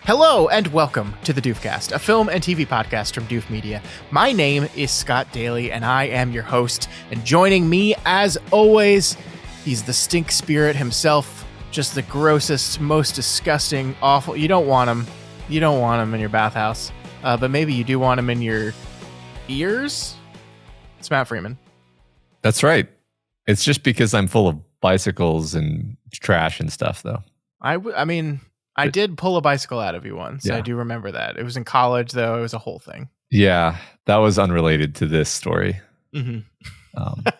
Hello and welcome to the Doofcast, a film and TV podcast from Doof Media. My name is Scott Daly and I am your host. And joining me, as always, he's the stink spirit himself, just the grossest, most disgusting, awful. You don't want him. You don't want him in your bathhouse, but maybe you do want him in your ears. It's Matt Freeman. That's right. It's just because I'm full of bicycles and trash and stuff, though. I did pull a bicycle out of you once. Yeah. I do remember that. It was in college, though. It was a whole thing. Yeah, that was unrelated to this story. Mm-hmm.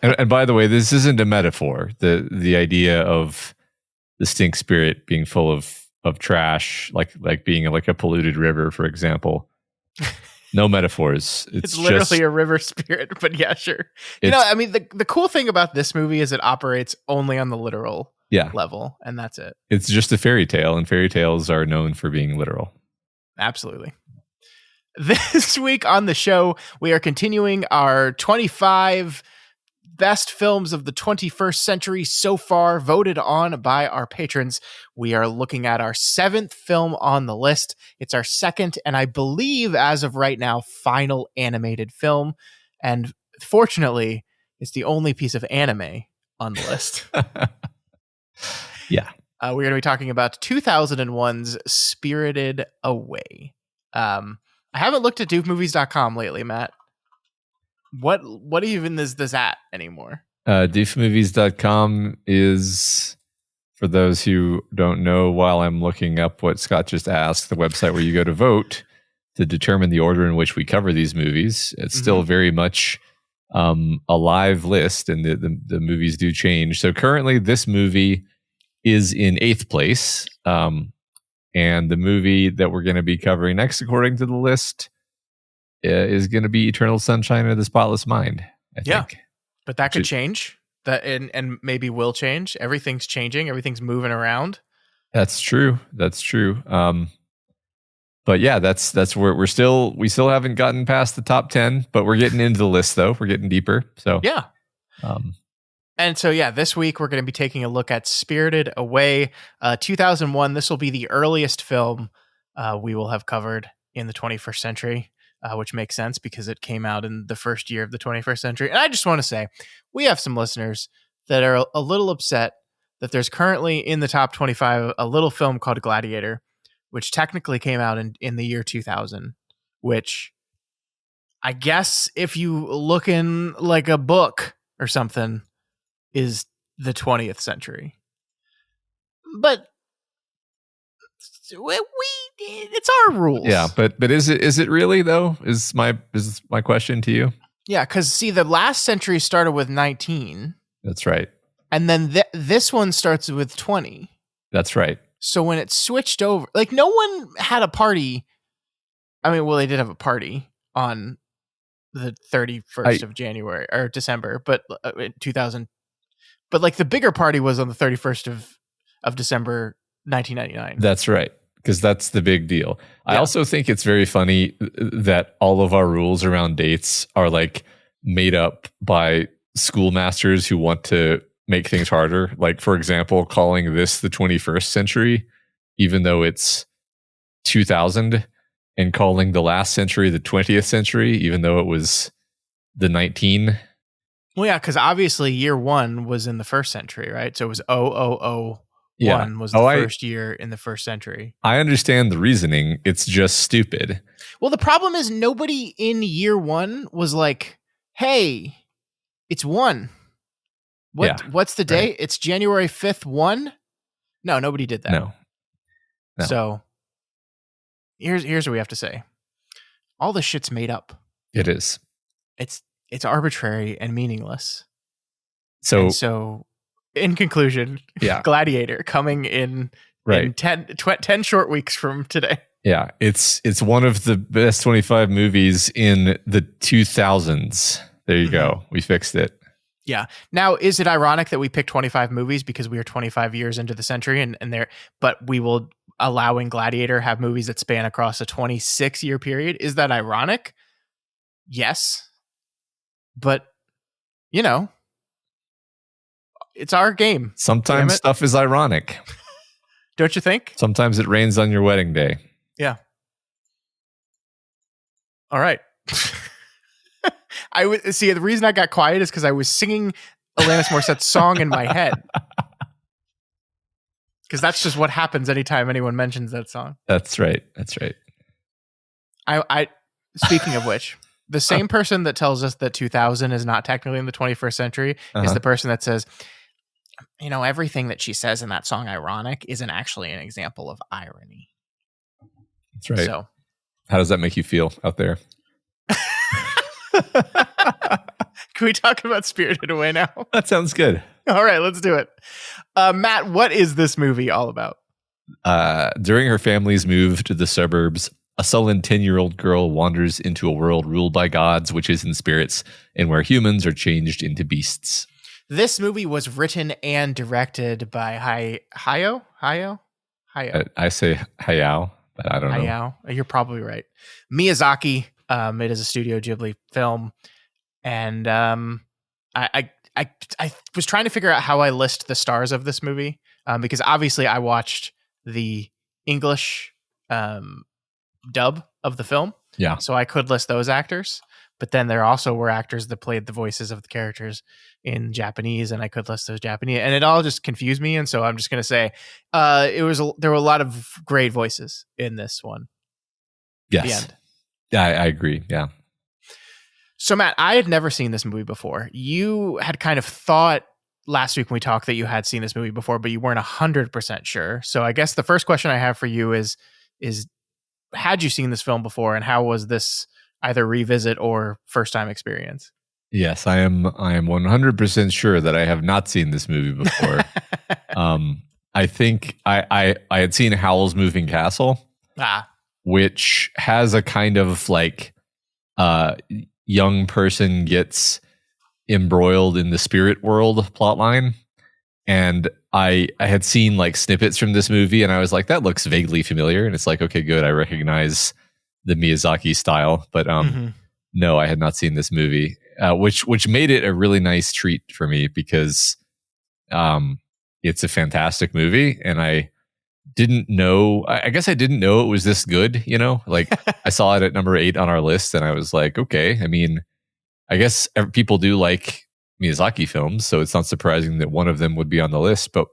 And by the way, this isn't a metaphor. The idea of the stink spirit being full of trash, like being like a polluted river, for example. No metaphors. It's literally just a river spirit, but yeah, sure. The cool thing about this movie is it operates only on the literal level, and that's it. It's just a fairy tale, and fairy tales are known for being literal. Absolutely. This week on the show, we are continuing our 25 best films of the 21st century so far, voted on by our patrons. We are looking at our 7th film on the list. It's our second, and I believe, as of right now, final animated film. And fortunately, it's the only piece of anime on the list. Yeah. We're going to be talking about 2001's Spirited Away. I haven't looked at doofmovies.com lately, Matt. What even is this at anymore? Doofmovies.com is, for those who don't know, while I'm looking up what Scott just asked, the website where you go to vote to determine the order in which we cover these movies. It's still very much a live list, and the movies do change. So currently this movie is in 8th place. And the movie that we're going to be covering next, according to the list, is going to be Eternal Sunshine of the Spotless Mind, I think. But that could change. That and maybe will change. Everything's changing. Everything's moving around. That's true. But yeah, that's where we still haven't gotten past the top 10, but we're getting into the list, though. We're getting deeper. So yeah. And so, this week we're going to be taking a look at Spirited Away, 2001. This will be the earliest film we will have covered in the 21st century, which makes sense because it came out in the first year of the 21st century. And I just want to say, we have some listeners that are a little upset that there's currently in the top 25 a little film called Gladiator, which technically came out in the year 2000, which I guess if you look in like a book or something, is the 20th century. But it's our rules. Yeah, but is it really, though? Is my question to you? Yeah, because see, the last century started with 19. That's right. And then this one starts with 20. That's right. So when it switched over, like, no one had a party. I mean, well, they did have a party on the 31st of January or December, but 2000. But like the bigger party was on the 31st of December, 1999. That's right. Because that's the big deal. Yeah. I also think it's very funny that all of our rules around dates are like made up by schoolmasters who want to make things harder. Like, for example, calling this the 21st century, even though it's 2000, and calling the last century the 20th century, even though it was the 19. Well, yeah, because obviously year one was in the first century, right? So it was 0001 was the first year in the first century. I understand the reasoning. It's just stupid. Well, the problem is nobody in year one was like, hey, it's 1. What's the date? Right. It's January 5th, 1? No, nobody did that. No. So here's what we have to say. All this shit's made up. It is. It's arbitrary and meaningless. So in conclusion, Gladiator coming in 10 short weeks from today. Yeah, it's one of the best 25 movies in the 2000s. There you go. We fixed it. Yeah. Now, is it ironic that we picked 25 movies because we are 25 years into the century but we will, allowing Gladiator, have movies that span across a 26-year period? Is that ironic? Yes. But, it's our game. Sometimes stuff is ironic. Don't you think? Sometimes it rains on your wedding day. Yeah. All right. I would see the reason I got quiet is because I was singing Alanis Morissette's song in my head. Because that's just what happens anytime anyone mentions that song. That's right. That's right. I speaking of which, the same person that tells us that 2000 is not technically in the 21st century is the person that says, you know, everything that she says in that song, ironic, isn't actually an example of irony. That's right. So, how does that make you feel out there? Can we talk about Spirited Away now? That sounds good. All right, let's do it. Matt, what is this movie all about? During her family's move to the suburbs, a sullen 10-year-old girl wanders into a world ruled by gods, witches, and spirits, and where humans are changed into beasts. This movie was written and directed by Hayao. I say Hayao, but I don't know. Hayao. You're probably right. Miyazaki. It is a Studio Ghibli film, and I was trying to figure out how I list the stars of this movie, because obviously I watched the English dub of the film, so I could list those actors. But then there also were actors that played the voices of the characters in Japanese, and I could list those Japanese, and it all just confused me. And so I'm just going to say, there were a lot of great voices in this one. Yes, the end. Yeah, I agree. Yeah. So Matt, I had never seen this movie before. You had kind of thought last week when we talked that you had seen this movie before, but you weren't 100% sure. So I guess the first question I have for you is had you seen this film before, and how was this either revisit or first time experience? Yes, I am 100% sure that I have not seen this movie before. I think I had seen Howl's Moving Castle, which has a kind of like young person gets embroiled in the spirit world plotline. And I had seen like snippets from this movie, and I was like, that looks vaguely familiar. And it's like, okay, good. I recognize the Miyazaki style. But no, I had not seen this movie, which made it a really nice treat for me, because it's a fantastic movie. And I didn't know, I guess I didn't know it was this good, you know, like I saw it at number 8 on our list, and I was like, okay, I mean, I guess people do like Miyazaki films, so it's not surprising that one of them would be on the list. But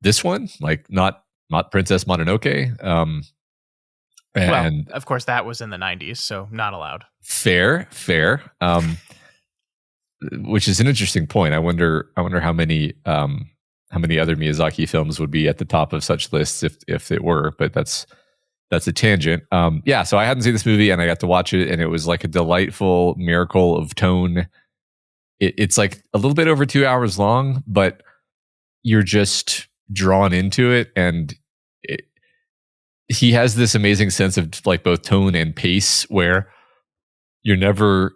this one, like not Princess Mononoke. Well, of course, that was in the 90s, so not allowed. Fair. Which is an interesting point. I wonder how many other Miyazaki films would be at the top of such lists if it were. But that's a tangent. So I hadn't seen this movie, and I got to watch it, and it was like a delightful miracle of tone. It's like a little bit over 2 hours long, but you're just drawn into it. And he has this amazing sense of like both tone and pace, where you're never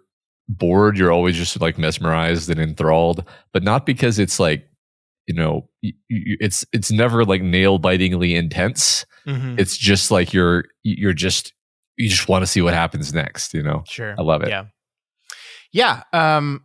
bored. You're always just like mesmerized and enthralled, but not because it's like, you know, it's never like nail bitingly intense. Mm-hmm. It's just like you just want to see what happens next, you know? Sure. I love it. Yeah. I'm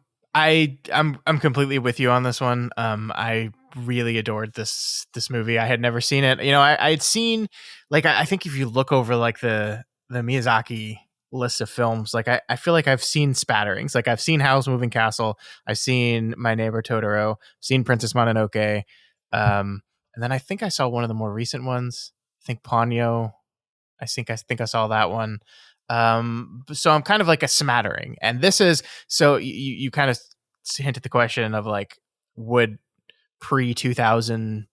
completely with you on this one. I really adored this movie. I had never seen it. You know, I had seen, like, I think if you look over like the Miyazaki list of films, like I feel like I've seen spatterings. Like I've seen Howl's Moving Castle, I've seen My Neighbor Totoro, seen Princess Mononoke, and then I think I saw one of the more recent ones. I think Ponyo. I think I saw that one. So I'm kind of like a smattering, and this is so you kind of hinted the question of like, would pre-2000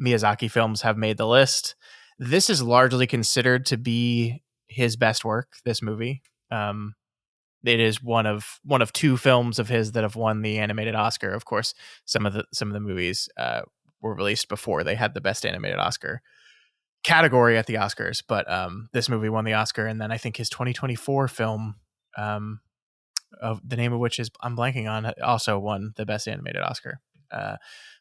Miyazaki films have made the list? This is largely considered to be his best work. This movie, it is one of 2 films of his that have won the animated Oscar. Of course, some of the movies were released before they had the best animated Oscar category at the Oscars, but this movie won the Oscar. And then I think his 2024 film, of the name of which is I'm blanking on, also won the best animated Oscar.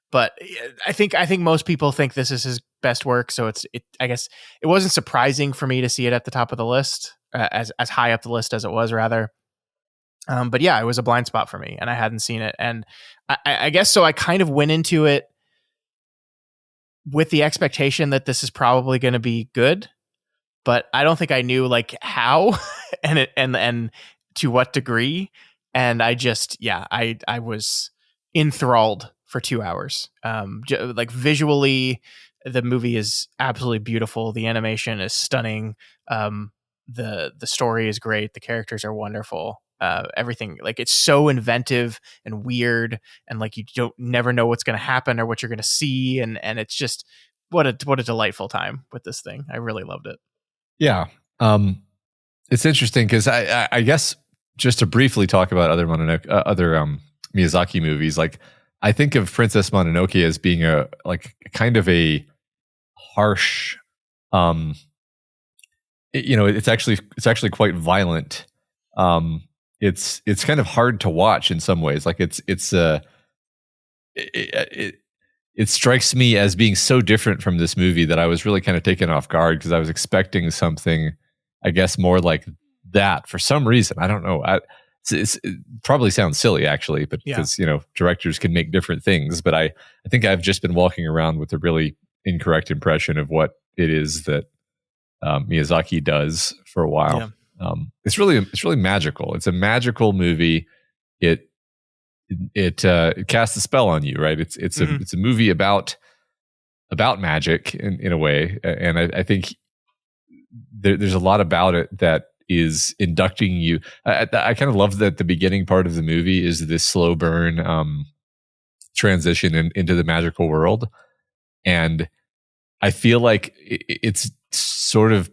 But I think most people think this is his best work, so I guess it wasn't surprising for me to see it at the top of the list, as high up the list as it was, rather. But yeah, it was a blind spot for me, and I hadn't seen it, and I guess so. I kind of went into it with the expectation that this is probably going to be good, but I don't think I knew like how and to what degree. And I just, I was enthralled for 2 hours. Like visually, the movie is absolutely beautiful. The animation is stunning. The story is great. The characters are wonderful. Everything, like, it's so inventive and weird, and like you don't never know what's going to happen or what you're going to see, and it's just what a delightful time with this thing. I really loved it. Yeah. It's interesting because I guess just to briefly talk about other Miyazaki movies, like I think of Princess Mononoke as being a like kind of a harsh, it's actually quite violent. It's kind of hard to watch in some ways. Like it strikes me as being so different from this movie that I was really kind of taken off guard because I was expecting something, I guess, more like that for some reason. I don't know. It probably sounds silly actually, but because directors can make different things. But I think I've just been walking around with a really incorrect impression of what it is that Miyazaki does for a while. Yeah. It's really magical. It's a magical movie. It casts a spell on you, right? It's a movie about magic in a way, and I think there's a lot about it that is inducting you. I kind of love that the beginning part of the movie is this slow burn transition into the magical world, and I feel like it's sort of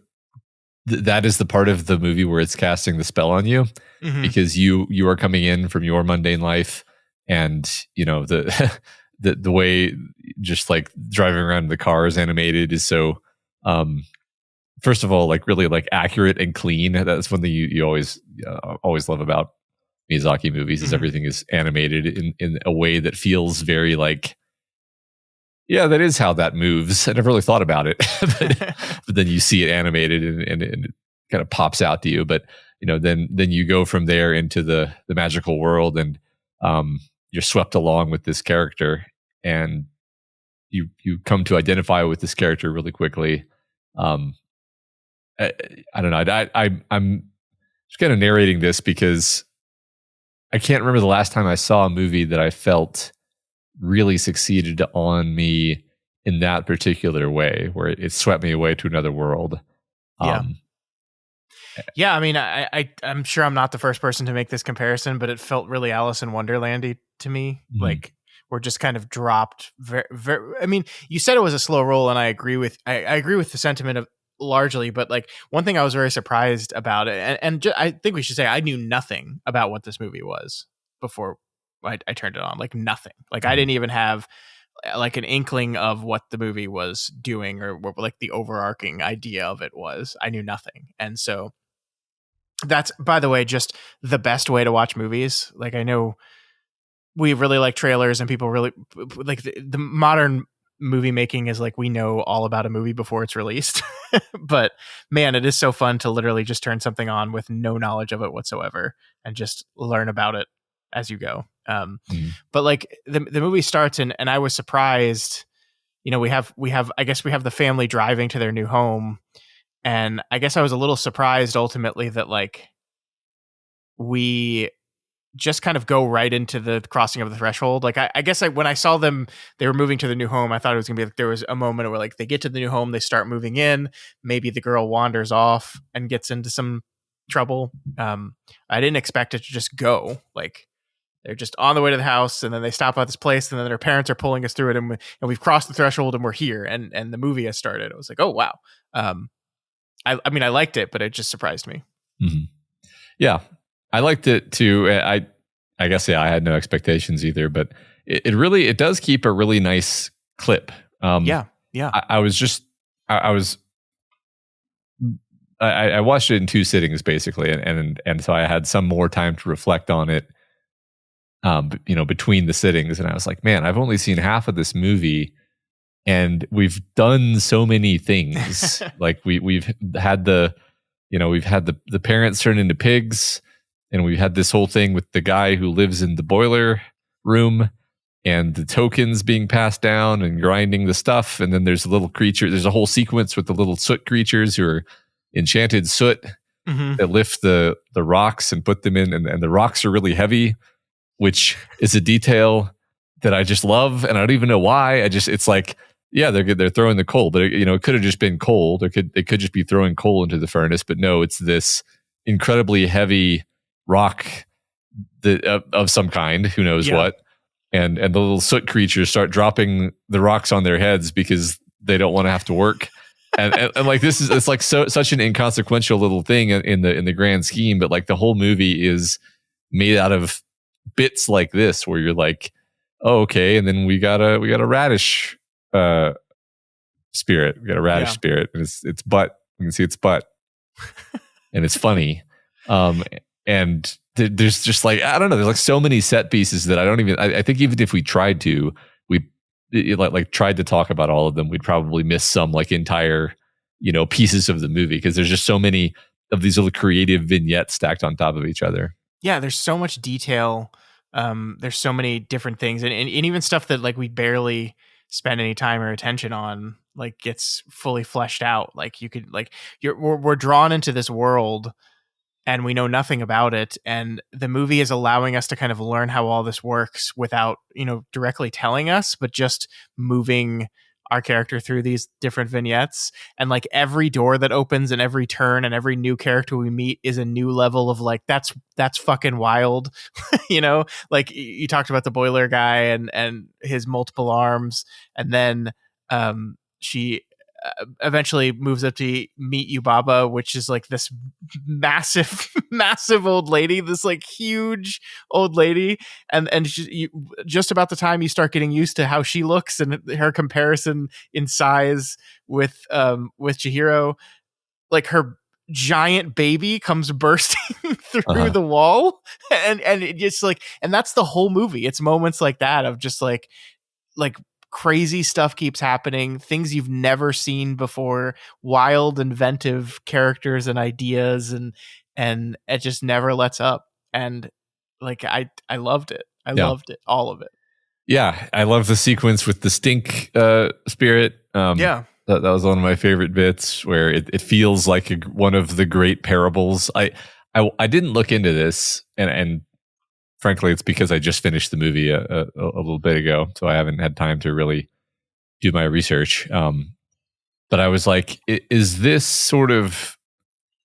that is the part of the movie where it's casting the spell on you, because you are coming in from your mundane life, and the the way just like driving around the car is animated is so first of all, like really like accurate and clean. That's one thing you always love about Miyazaki movies is everything is animated in a way that feels very like, yeah, that is how that moves. I never really thought about it, but then you see it animated and it kind of pops out to you. But then you go from there into the magical world, and you're swept along with this character, and you come to identify with this character really quickly. I don't know. I'm just kind of narrating this because I can't remember the last time I saw a movie that I felt really succeeded on me in that particular way, where it swept me away to another world. Yeah, I mean, I'm sure I'm not the first person to make this comparison, but it felt really Alice in Wonderland-y to me. Like we're just kind of dropped. I mean, you said it was a slow roll, and I agree with the sentiment of largely. But like one thing I was very surprised about it, and I think we should say I knew nothing about what this movie was before I turned it on. Like nothing. Like I didn't even have like an inkling of what the movie was doing or what like the overarching idea of it was. I knew nothing, and so. That's, by the way, just the best way to watch movies. Like I know we really like trailers, and people really like the modern movie making is like we know all about a movie before it's released. But man, it is so fun to literally just turn something on with no knowledge of it whatsoever and just learn about it as you go. But like the movie starts and I was surprised. We have I guess we have the family driving to their new home. And I guess I was a little surprised ultimately that like we just kind of go right into the crossing of the threshold. Like I guess when I saw them, they were moving to the new home. I thought it was gonna be like there was a moment where like they get to the new home, they start moving in. Maybe the girl wanders off and gets into some trouble. I didn't expect it to just go like they're just on the way to the house, and then they stop at this place, and then their parents are pulling us through it, and we've crossed the threshold, and we're here, and the movie has started. I was like, oh wow. I mean, I liked it, but it just surprised me. Yeah, I liked it too. I guess, I had no expectations either, but it does keep a really nice clip. Yeah. I watched it in two sittings basically, and so I had some more time to reflect on it. Between the sittings, and I was like, man, I've only seen half of this movie. And we've done so many things. Like we've had the parents turn into pigs, and we had this whole thing with the guy who lives in the boiler room, and the tokens being passed down and grinding the stuff. And then there's a little creature. There's a whole sequence with the little soot creatures who are, enchanted soot Mm-hmm. that lift the rocks and put them in, and the rocks are really heavy, which is a detail that I just love, and I don't even know why. It's like, yeah, they're throwing the coal, but it could have just been coal. They could just be throwing coal into the furnace, but no, it's this incredibly heavy rock that of some kind, who knows what, and the little soot creatures start dropping the rocks on their heads because they don't want to have to work. And like it's like such an inconsequential little thing in the grand scheme, but like the whole movie is made out of bits like this, where you're like, oh, okay, and then we got a radish spirit. We got a radish spirit, and its butt. You can see its butt, and it's funny. And there's just like, I don't know. There's like so many set pieces that I don't even. I think even if we tried to, we like tried to talk about all of them, we'd probably miss some like entire pieces of the movie, because there's just so many of these little creative vignettes stacked on top of each other. Yeah, there's so much detail. There's so many different things, and even stuff that like we barely spend any time or attention on, like gets fully fleshed out. Like you could like we're drawn into this world, and we know nothing about it, and the movie is allowing us to kind of learn how all this works without directly telling us, but just moving our character through these different vignettes. And like every door that opens and every turn and every new character we meet is a new level of like, that's fucking wild. Like you talked about the boiler guy and his multiple arms, and then she eventually moves up to meet Yubaba, which is like this massive massive old lady, this like huge old lady, and just about the time you start getting used to how she looks and her comparison in size with Chihiro, like her giant baby comes bursting through the wall, and it just like, and that's the whole movie. It's moments like that of just like crazy stuff keeps happening, things you've never seen before, wild inventive characters and ideas, and it just never lets up. And like I loved it. Loved it, all of it. Yeah, I love the sequence with the stink spirit. That was one of my favorite bits, where it feels like one of the great parables. I didn't look into this, and frankly, it's because I just finished the movie a little bit ago, so I haven't had time to really do my research. But I was like, is this sort of,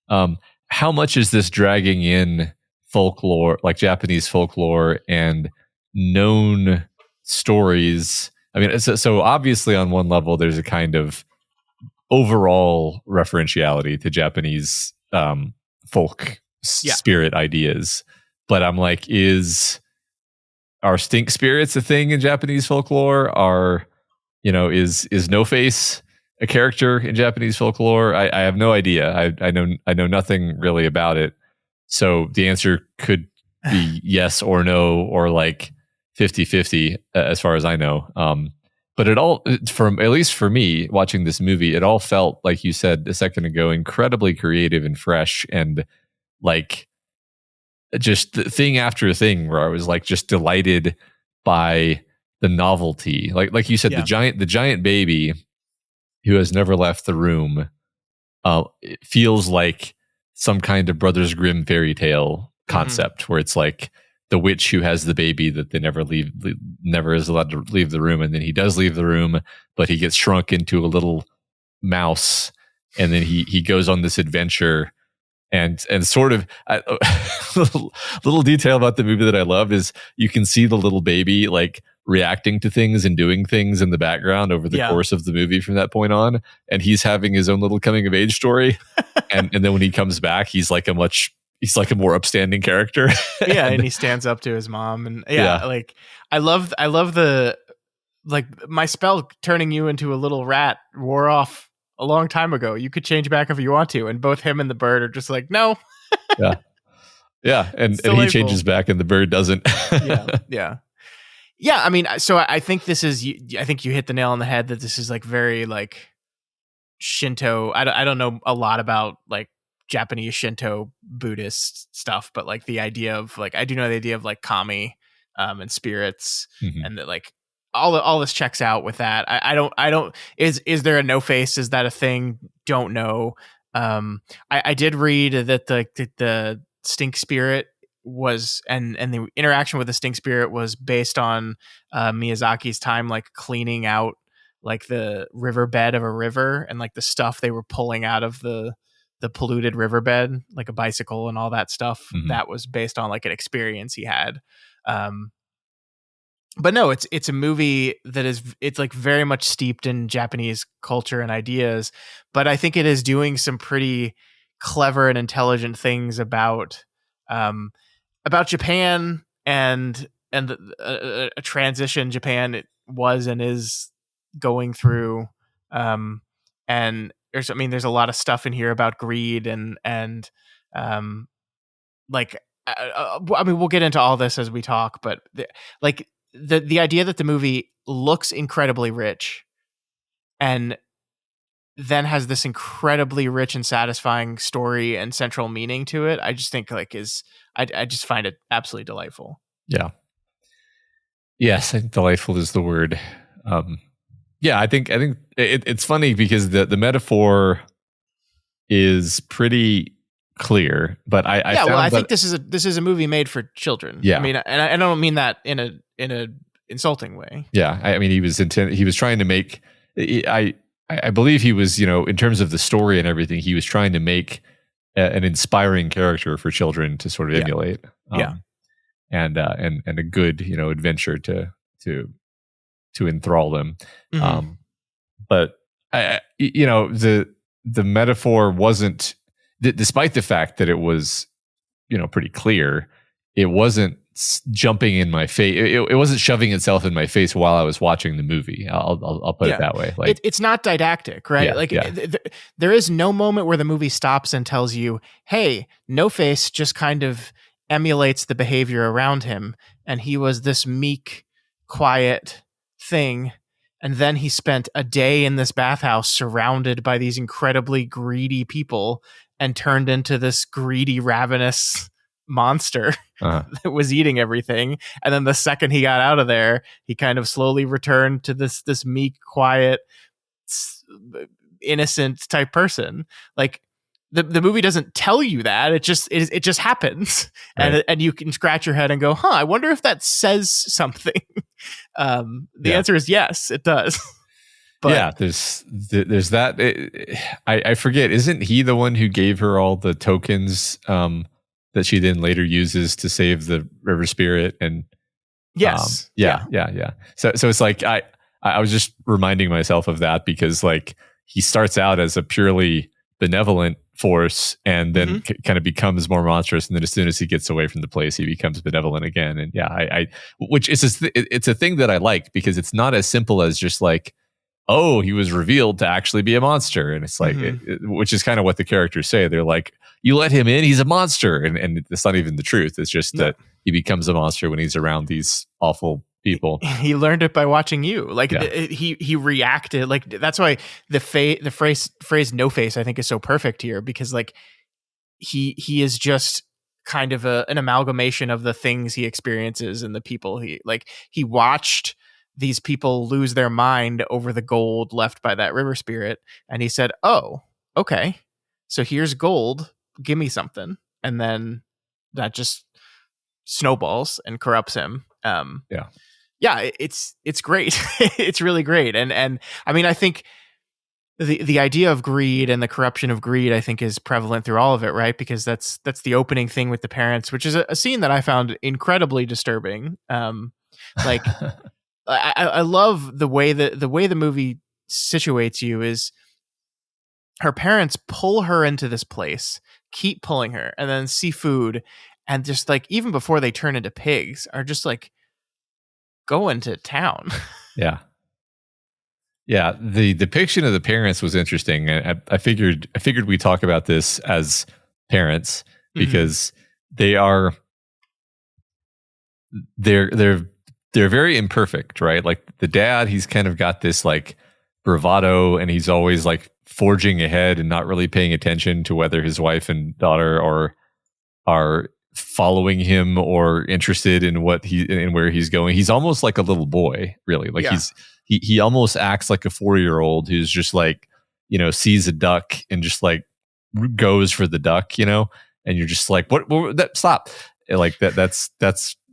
how much is this dragging in folklore, like Japanese folklore and known stories? I mean, so obviously on one level, there's a kind of overall referentiality to Japanese folk spirit ideas. But I'm like, are stink spirits a thing in Japanese folklore? Is No Face a character in Japanese folklore? I have no idea. I know nothing really about it. So the answer could be yes or no, or like 50-50 as far as I know. But at least for me watching this movie, it all felt, like you said a second ago, incredibly creative and fresh, and like just thing after thing where I was like just delighted by the novelty. Like you said, the giant baby who has never left the room, it feels like some kind of Brothers Grimm fairy tale concept, where it's like the witch who has the baby that they never is allowed to leave the room, and then he does leave the room, but he gets shrunk into a little mouse, and then he goes on this adventure. And sort of little detail about the movie that I loved is you can see the little baby like reacting to things and doing things in the background over the course of the movie from that point on, and he's having his own little coming of age story. and then when he comes back, he's like a more upstanding character. And he stands up to his mom, and like I love the, like, my spell turning you into a little rat wore off a long time ago. You could change back if you want to. And both him and the bird are just like, no. And he changes back and the bird doesn't. Yeah. I mean, so I think I think you hit the nail on the head that this is like very like Shinto. I don't know a lot about like Japanese Shinto Buddhist stuff, but like the idea of like, I do know the idea of like kami and spirits, and that like all this checks out with that. I don't is there a no face? Is that a thing? Don't know. I did read that the stink spirit was and the interaction with the stink spirit was based on Miyazaki's time like cleaning out like the riverbed of a river and like the stuff they were pulling out of the polluted riverbed, like a bicycle and all that stuff. Mhm. That was based on like an experience he had. But no, it's a movie that it's like very much steeped in Japanese culture and ideas, but I think it is doing some pretty clever and intelligent things about Japan and a transition Japan was and is going through. And there's a lot of stuff in here about greed and like we'll get into all this as we talk, but the idea that the movie looks incredibly rich and then has this incredibly rich and satisfying story and central meaning to it, I just think I just find it absolutely delightful. Yeah. Yes, I think delightful is the word. Yeah, I think it's funny because the metaphor is pretty clear, but I think this is a movie made for children. Yeah. I mean, and I don't mean that in a insulting way. Yeah, I mean, he was trying to make. I believe he was, in terms of the story and everything, he was trying to make an inspiring character for children to sort of emulate. And a good, adventure to enthrall them. Mm-hmm. But the metaphor wasn't, despite the fact that it was, pretty clear, it wasn't jumping in my face. It wasn't shoving itself in my face while I was watching the movie. I'll put it that way. Like it's not didactic, right? There is no moment where the movie stops and tells you, "Hey, No Face just kind of emulates the behavior around him, and he was this meek, quiet thing." And then he spent a day in this bathhouse surrounded by these incredibly greedy people and turned into this greedy, ravenous monster that was eating everything. And then the second he got out of there, he kind of slowly returned to this meek, quiet, innocent type person. Like the movie doesn't tell you that. It just happens. Right. And you can scratch your head and go, I wonder if that says something. The answer is yes, it does. But yeah, there's that. I forget. Isn't he the one who gave her all the tokens that she then later uses to save the river spirit? And yes, yeah. So it's like I was just reminding myself of that because like he starts out as a purely benevolent force and then kind of becomes more monstrous, and then as soon as he gets away from the place, he becomes benevolent again. And which is it's a thing that I like because it's not as simple as just like, oh, he was revealed to actually be a monster. And it's like, which is kind of what the characters say. They're like, you let him in, he's a monster. And it's not even the truth. It's just that he becomes a monster when he's around these awful people. He learned it by watching you. Like he reacted. Like that's why the phrase "no face" I think is so perfect here, because like he is just kind of an amalgamation of the things he experiences and the people he watched these people lose their mind over the gold left by that river spirit, and he said, "Oh, okay, so here's gold. Give me something," and then that just snowballs and corrupts him. It's great. It's really great. And I mean, I think the idea of greed and the corruption of greed, I think, is prevalent through all of it, right? Because that's the opening thing with the parents, which is a scene that I found incredibly disturbing. Like I love the way the movie situates you is her parents pull her into this place, keep pulling her, and then see food, and just like even before they turn into pigs, are just like going to town. Yeah. The depiction of the parents was interesting. I figured we talk about this as parents because they're very imperfect, right? Like the dad, he's kind of got this like bravado, and he's always like forging ahead and not really paying attention to whether his wife and daughter are following him or interested in what in where he's going. He's almost like a little boy, really. Like he almost acts like a 4-year-old who's just like, sees a duck and just like goes for the duck, and you're just like, what that stop. Like that's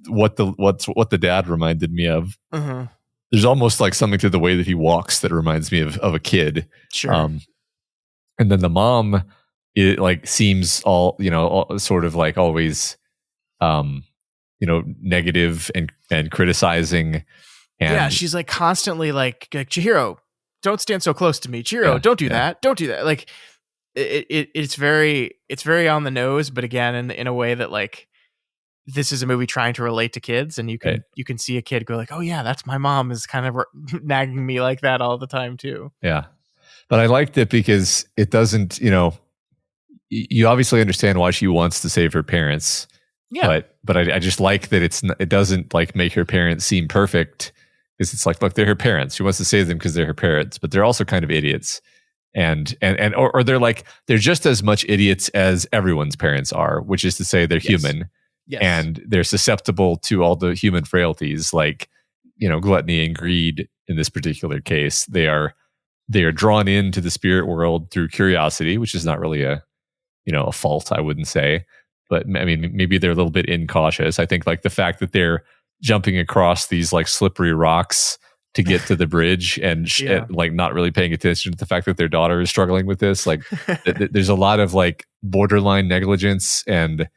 what the dad reminded me of. Mm-hmm. There's almost like something to the way that he walks that reminds me of a kid. Sure. And then the mom, it like seems sort of like always, negative and criticizing. And yeah, she's like constantly like Chihiro, don't stand so close to me. Chihiro, don't do that. Don't do that. Like it's very on the nose, but again, in a way that like this is a movie trying to relate to kids, and you can see a kid go like, oh yeah, that's my mom is kind of nagging me like that all the time too. Yeah. But I liked it because it doesn't, you obviously understand why she wants to save her parents. Yeah. But I just like that it doesn't like make her parents seem perfect. Because it's like, look, they're her parents. She wants to save them because they're her parents, but they're also kind of idiots. Or they're just as much idiots as everyone's parents are, which is to say they're human. Yes. And they're susceptible to all the human frailties, like, gluttony and greed in this particular case. They are drawn into the spirit world through curiosity, which is not really a fault, I wouldn't say. But I mean, maybe they're a little bit incautious. I think like the fact that they're jumping across these like slippery rocks to get to the bridge and like not really paying attention to the fact that their daughter is struggling with this. Like there's a lot of like borderline negligence and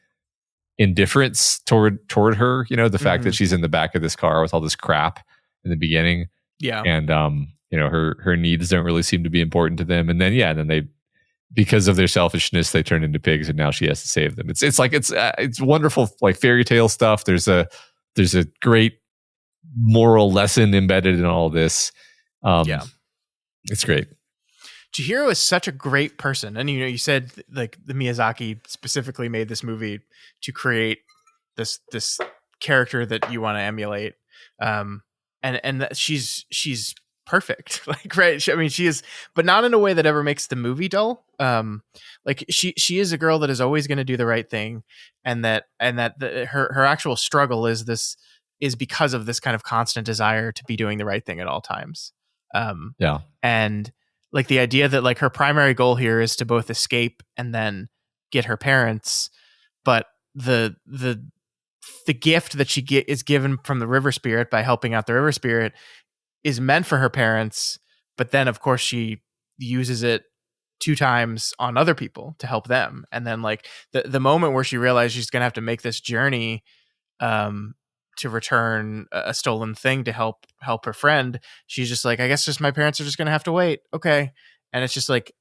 indifference toward her, the fact that she's in the back of this car with all this crap in the beginning. Yeah. And, her needs don't really seem to be important to them. And then, then they, because of their selfishness, they turn into pigs, and now she has to save them. It's wonderful, like fairy tale stuff. There's a great moral lesson embedded in all this. It's great. Chihiro is such a great person, and you said like the Miyazaki specifically made this movie to create this character that you want to emulate, and that she's perfect. Like, right? I mean, she is, but not in a way that ever makes the movie dull. Like she is a girl that is always going to do the right thing, and that her actual struggle is because of this kind of constant desire to be doing the right thing at all times. And like the idea that like her primary goal here is to both escape and then get her parents, but the gift that she is given from the river spirit by helping out the river spirit is meant for her parents, but then of course she uses it 2 times on other people to help them. And then like the moment where she realized she's gonna have to make this journey to return a stolen thing to help her friend, she's just like, I guess just my parents are just gonna have to wait. Okay. And it's like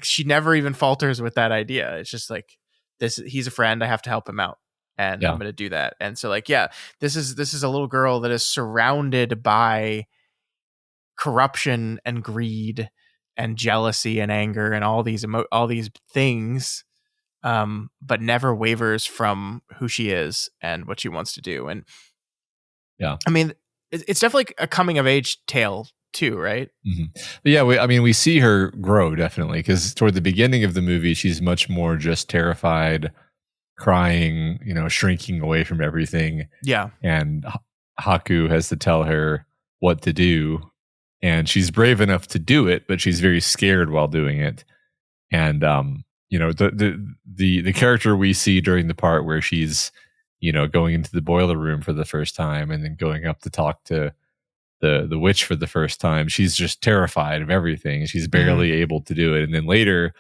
she never even falters with that idea. It's just like, he's a friend, I have to help him out, and I'm gonna do that. And so like, this is a little girl that is surrounded by corruption and greed and jealousy and anger and all these things, but never wavers from who she is and what she wants to do. And I mean, it's definitely a coming of age tale too, right? Mm-hmm. But we see her grow, definitely, because toward the beginning of the movie she's much more just terrified, crying, shrinking away from everything. And Haku has to tell her what to do, and she's brave enough to do it, but she's very scared while doing it. And the character we see during the part where she's going into the boiler room for the first time and then going up to talk to the witch for the first time, she's just terrified of everything. She's barely able to do it. And then later,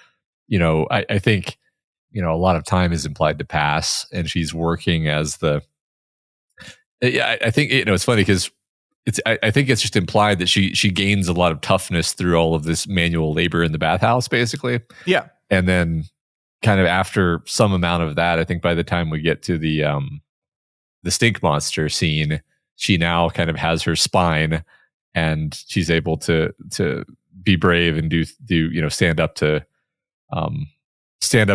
I think a lot of time is implied to pass, and she's working as the I think it's funny because I think it's just implied that she gains a lot of toughness through all of this manual labor in the bathhouse, basically. And then kind of after some amount of that, I think by the time we get to the stink monster scene, she now kind of has her spine, and she's able to be brave and do stand up to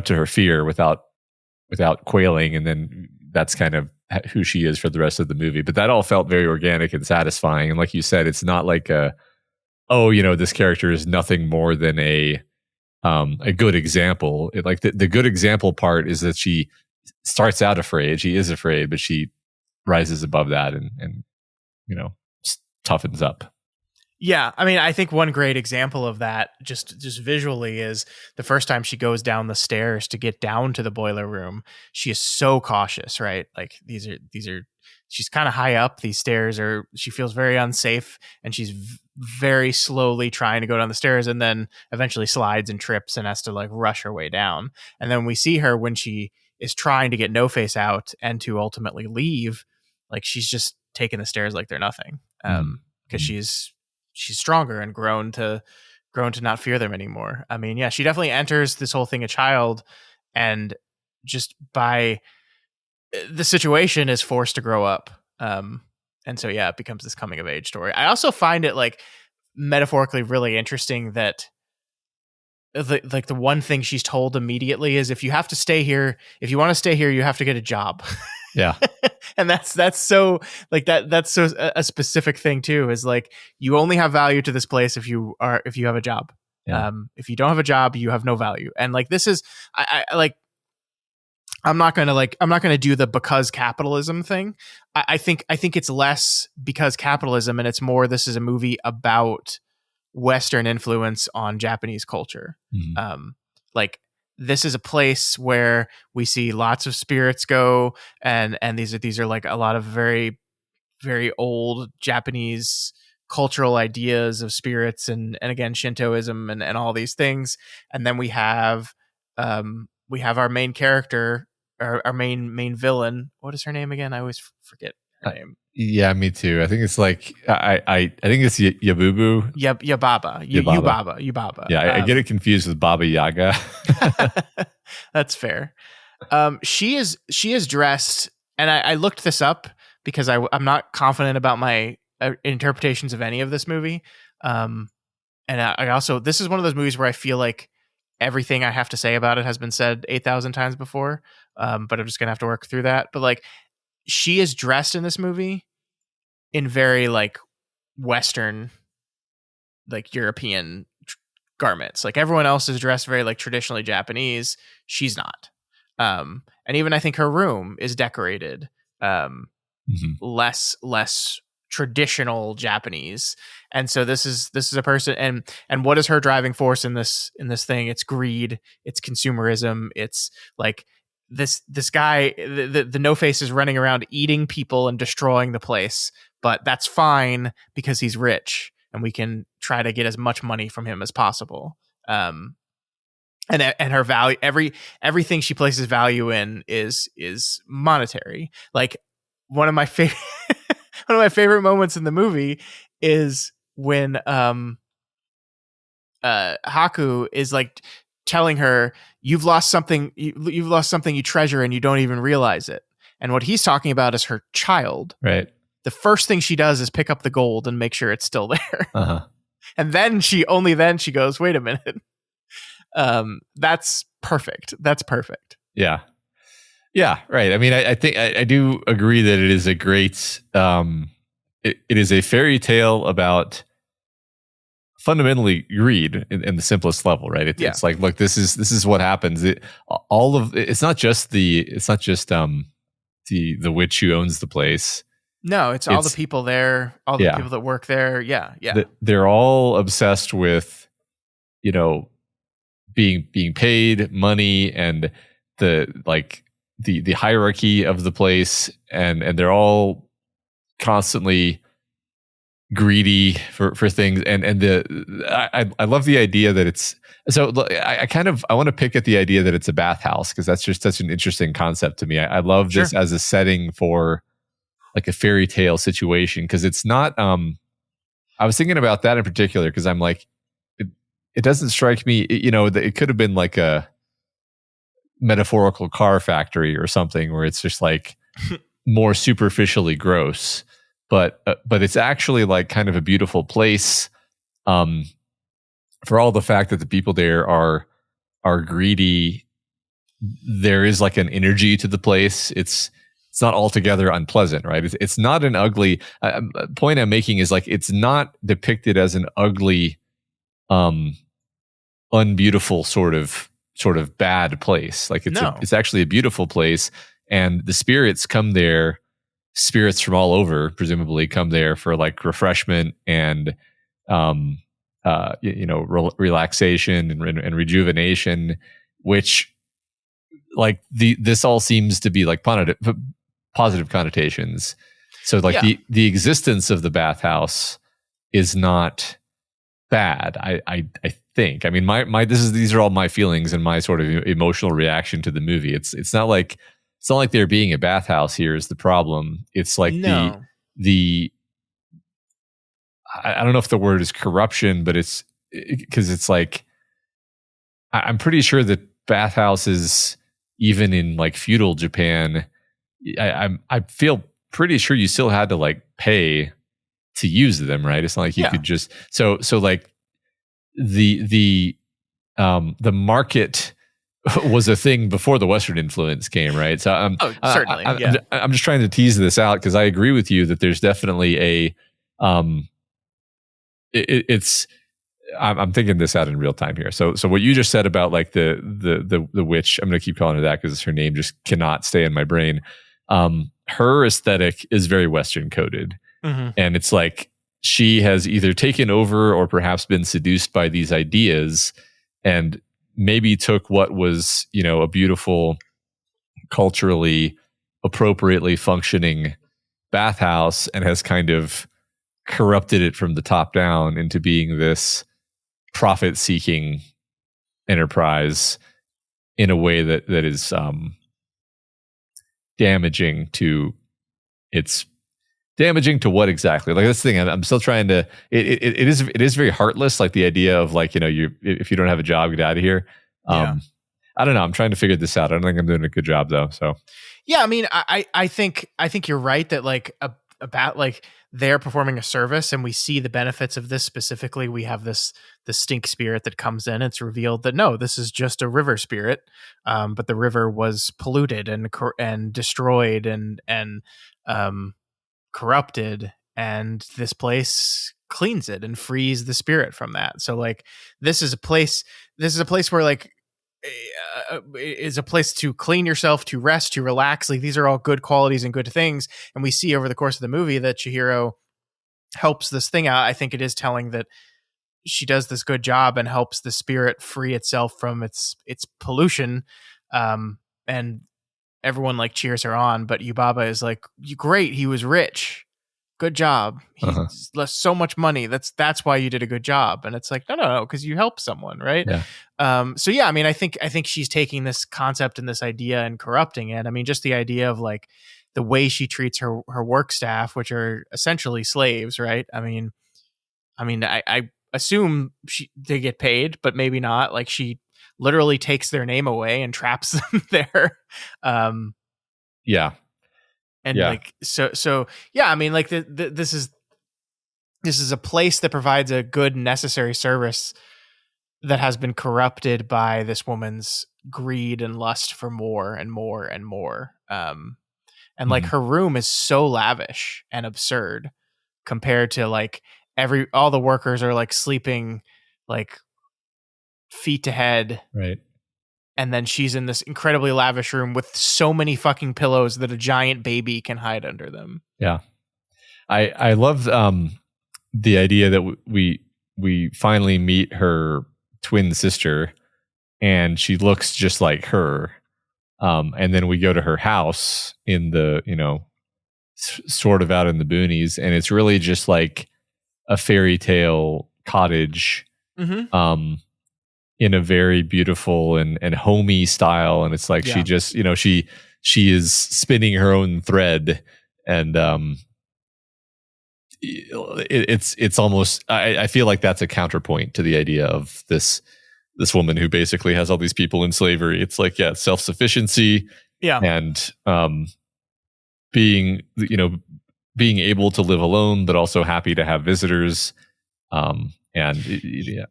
her fear without quailing. And then that's kind of who she is for the rest of the movie. But that all felt very organic and satisfying. And like you said, it's not like this character is nothing more than a good example. The good example part is that she starts out afraid. She is afraid, but she rises above that and toughens up. Yeah, I mean, I think one great example of that, just visually, is the first time she goes down the stairs to get down to the boiler room. She is so cautious, right? Like these are. She's kind of high up. These stairs are. She feels very unsafe, and she's very slowly trying to go down the stairs, and then eventually slides and trips and has to like rush her way down. And then we see her when she is trying to get No Face out and to ultimately leave. Like she's just taking the stairs like they're nothing. Mm. Because she's stronger and grown to not fear them anymore. I mean, yeah, she definitely enters this whole thing a child, and just by the situation is forced to grow up. And so yeah, it becomes this coming of age story. I also find it like metaphorically really interesting that the one thing she's told immediately is if you have to stay here, if you want to stay here, you have to get a job. Yeah. And that's so like that's so a specific thing too, is like you only have value to this place if you have a job. Yeah. If you don't have a job, you have no value. And like this is I like I'm not gonna do the because capitalism thing. I think it's less because capitalism and it's more this is a movie about Western influence on Japanese culture. Mm-hmm. Like this is a place where we see lots of spirits go, and these are like a lot of very very old Japanese cultural ideas of spirits and again Shintoism and all these things. And then we have our main character, our main villain. What is her name again? I always forget her name. Yeah, me too. I think it's like I think it's Yabubu. Yubaba. Yeah, I get it confused with Baba Yaga. That's fair. She is dressed, and I looked this up because I'm not confident about my interpretations of any of this movie. And I also, this is one of those movies where I feel like everything I have to say about it has been said 8,000 times before. But I'm just gonna have to work through that. But like, she is dressed in this movie in very like Western, like European garments. Like everyone else is dressed very like traditionally Japanese. She's not. And even I think her room is decorated less traditional Japanese. And so this is a person, and what is her driving force in this thing? It's greed, it's consumerism, it's like this guy, the No Face is running around eating people and destroying the place, but that's fine because he's rich and we can try to get as much money from him as possible. And her value, everything she places value in is monetary. Like one of my favorite moments in the movie is when Haku is like telling her you've lost something you treasure and you don't even realize it. And what he's talking about is her child. Right. The first thing she does is pick up the gold and make sure it's still there. Uh-huh. And then she goes, wait a minute. That's perfect. Yeah. Yeah, right. I mean, I think I do agree that it is a great, it is a fairy tale about fundamentally greed in the simplest level, right? It's like, look, this is what happens. It's not just the witch who owns the place. No, it's all the people there, all the people that work there. Yeah. They're all obsessed with, being paid money and the hierarchy of the place, and they're all constantly greedy for things. And I love the idea that it's so. I want to pick at the idea that it's a bathhouse because that's just such an interesting concept to me. I love this as a setting for like a fairy tale situation because it's not. I was thinking about that in particular because I'm like, it doesn't strike me. That it could have been like a metaphorical car factory or something where it's just like more superficially gross, but it's actually like kind of a beautiful place for all the fact that the people there are greedy. There is like an energy to the place. It's not altogether unpleasant, right? It's not an ugly point I'm making is like it's not depicted as an ugly unbeautiful sort of bad place. Like it's actually a beautiful place, and the spirits come there. Spirits from all over presumably come there for like refreshment and um, relaxation and rejuvenation, which like this all seems to be like positive connotations. So like Yeah. the existence of the bathhouse is not bad. I think. I mean, these are all my feelings and my sort of emotional reaction to the movie. It's not like there being a bathhouse here is the problem. It's like No. the I don't know if the word is corruption, but it's because it's like I'm pretty sure that bathhouses, even in like feudal Japan, I feel pretty sure you still had to like pay to use them, right? It's not like you Yeah. could just so like the market was a thing before the Western influence came, right? So Oh, certainly. Yeah. I'm just trying to tease this out because I agree with you that there's definitely a it's I'm thinking this out in real time here. So what you just said about like the witch, I'm going to keep calling her that because her name just cannot stay in my brain. Her aesthetic is very Western coded, Mm-hmm. and it's like she has either taken over or perhaps been seduced by these ideas, and maybe took what was a beautiful, culturally appropriately functioning bathhouse and has kind of corrupted it from the top down into being this profit-seeking enterprise in a way that is damaging to its damaging to what exactly? Like that's the thing. I'm still trying to. It is very heartless. Like the idea of like you if you don't have a job, get out of here. Yeah. I don't know. I'm trying to figure this out. I don't think I'm doing a good job though. So Yeah, I mean, I think you're right that like about like they're performing a service, and we see the benefits of this specifically. We have the stink spirit that comes in. It's revealed that no, this is just a river spirit, but the river was polluted and destroyed and corrupted, and this place cleans it and frees the spirit from that. So like this is a place. This is a place where like is a place to clean yourself, to rest, to relax. Like these are all good qualities and good things. And we see over the course of the movie that Chihiro helps this thing out. I think it is telling that she does this good job and helps the spirit free itself from its pollution. And everyone like cheers her on, but Yubaba is like, "You great, he was rich. Good job. He lost so much money. That's why you did a good job." And it's like, no, because you helped someone, right? yeah, So yeah, I mean, I think she's taking this concept and this idea and corrupting it. I mean, just the idea of like the way she treats her work staff, which are essentially slaves, right? I assume they get paid, but maybe not. Like she literally takes their name away and traps them there. yeah, And yeah. like so yeah, I mean, like this is a place that provides a good necessary service that has been corrupted by this woman's greed and lust for more and more and more. And like her room is so lavish and absurd compared to like all the workers are like sleeping like feet to head, Right. and then she's in this incredibly lavish room with so many fucking pillows that a giant baby can hide under them. Yeah. I love the idea that we finally meet her twin sister, and she looks just like her. And then we go to her house in the sort of out in the boonies, and it's really just like a fairy tale cottage, in a very beautiful and homey style. And it's like she just she is spinning her own thread, and it's almost I feel like that's a counterpoint to the idea of this woman who basically has all these people in slavery. It's like self-sufficiency, and being being able to live alone but also happy to have visitors. I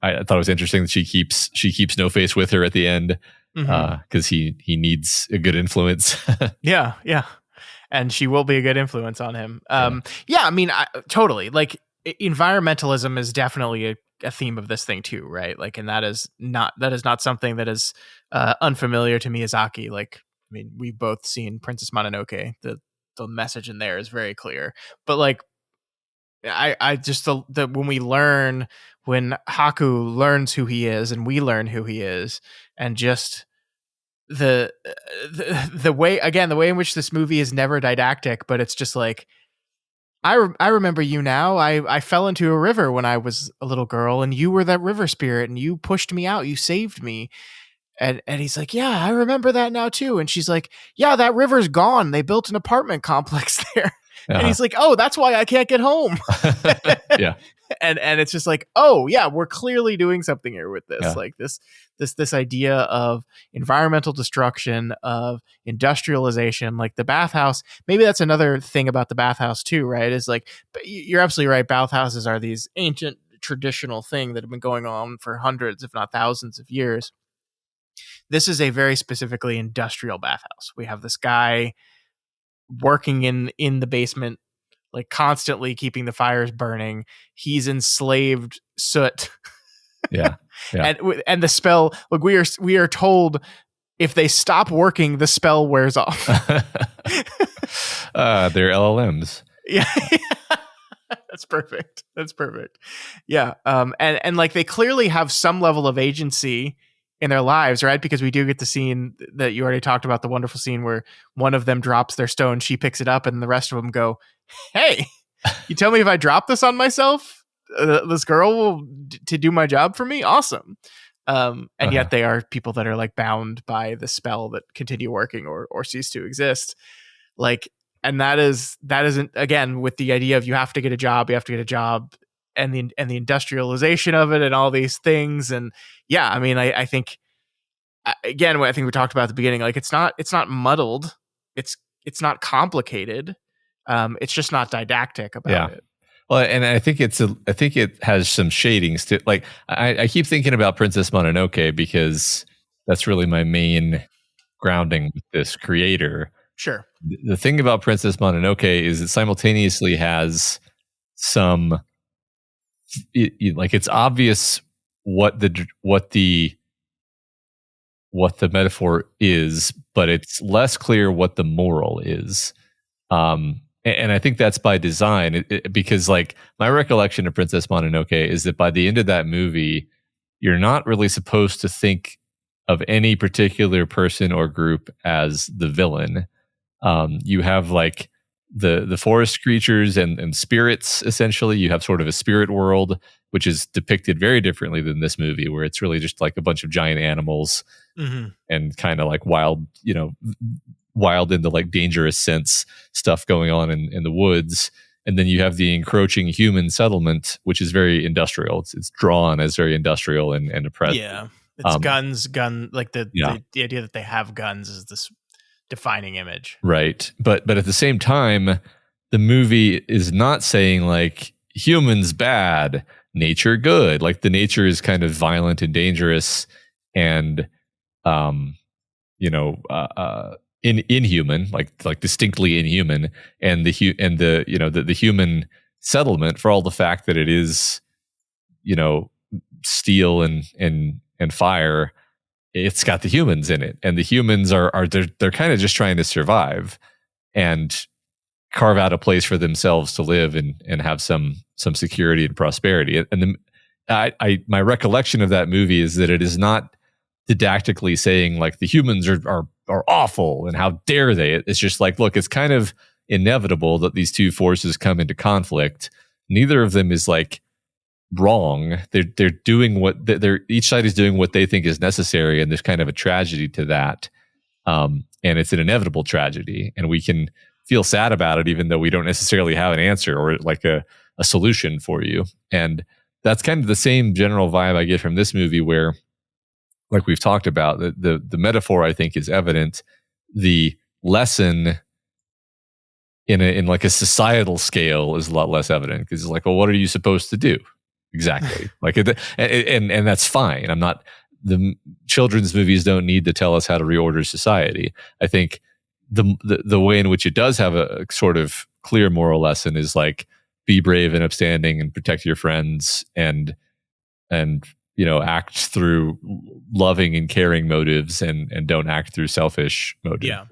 thought it was interesting that she keeps No Face with her at the end, because he needs a good influence. Yeah, and she will be a good influence on him. I mean, totally. Like environmentalism is definitely a theme of this thing too, right? Like, and that is not something that is unfamiliar to Miyazaki. Like, I mean, we've both seen Princess Mononoke. The message in there is very clear, but like I just the when we learn, when Haku learns who he is and we learn who he is, and just the way, again, the way in which this movie is never didactic, but it's just like, I remember you now. I fell into a river when I was a little girl, and you were that river spirit, and you pushed me out. You saved me. And he's like, yeah, I remember that now too. And she's like, yeah, that river's gone. They built an apartment complex there. And he's like, oh, that's why I can't get home. Yeah. And it's just like, oh yeah, we're clearly doing something here with this. Yeah. Like this idea of environmental destruction, of industrialization, like the bathhouse. Maybe that's another thing about the bathhouse too, right? Is like, you're absolutely right. Bathhouses are these ancient traditional thing that have been going on for hundreds, if not thousands of years. This is a very specifically industrial bathhouse. We have this guy working in the basement, like constantly keeping the fires burning. He's enslaved soot. Yeah. And the spell, look, we are told if they stop working, the spell wears off. They're LLMs. Yeah. That's perfect. Yeah. And like they clearly have some level of agency in their lives, right? Because we do get the scene that you already talked about, the wonderful scene where one of them drops their stone, she picks it up, and the rest of them go, hey, you tell me if I drop this on myself, this girl will to do my job for me? Awesome. And yet they are people that are like bound by the spell that continue working or cease to exist. Like, and that isn't, again, with the idea of you have to get a job, and the industrialization of it and all these things. And yeah, I mean, I think, again, what I think we talked about at the beginning, like it's not muddled. It's not complicated. It's just not didactic about it. Well, and I think I think it has some shadings to, like, I keep thinking about Princess Mononoke because that's really my main grounding with this creator. Sure. The thing about Princess Mononoke is it simultaneously has some, like, it's obvious what the metaphor is, but it's less clear what the moral is. And I think that's by design, because like my recollection of Princess Mononoke is that by the end of that movie, you're not really supposed to think of any particular person or group as the villain. You have like the forest creatures and spirits. Essentially, you have sort of a spirit world, which is depicted very differently than this movie, where it's really just like a bunch of giant animals and kind of like wild in the like dangerous sense stuff going on in the woods. And then you have the encroaching human settlement, which is very industrial. It's drawn as very industrial and oppressive. Yeah, it's gun like the idea that they have guns is this defining image, right? But at the same time, the movie is not saying like humans bad, nature good. Like the nature is kind of violent and dangerous, and inhuman, like distinctly inhuman, and the human settlement, for all the fact that it is, steel and fire, it's got the humans in it, and the humans they're kind of just trying to survive and carve out a place for themselves to live and have some security and prosperity. And my recollection of that movie is that it is not didactically saying like the humans are awful and how dare they. It's just like, look, it's kind of inevitable that these two forces come into conflict. Neither of them is like wrong. They're doing each side is doing what they think is necessary, and there's kind of a tragedy to that. And it's an inevitable tragedy, and we can feel sad about it even though we don't necessarily have an answer or like a solution for you. And that's kind of the same general vibe I get from this movie, where, like we've talked about, the metaphor I think is evident. The lesson in like a societal scale is a lot less evident, because it's like, well, what are you supposed to do exactly? Like, and that's fine. The children's movies don't need to tell us how to reorder society. I think the way in which it does have a sort of clear moral lesson is like, be brave and upstanding and protect your friends and act through loving and caring motives, and don't act through selfish motives. Yeah.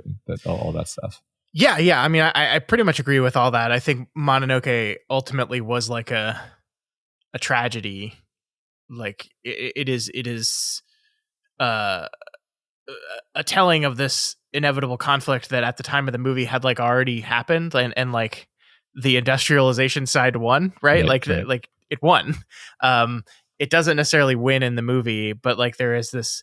All that stuff. Yeah. I mean, I pretty much agree with all that. I think Mononoke ultimately was like a tragedy. Like it is uh, a telling of this inevitable conflict that at the time of the movie had like already happened, and like the industrialization side won, right? Right, Like right. like it won. Um, it doesn't necessarily win in the movie, but like there is this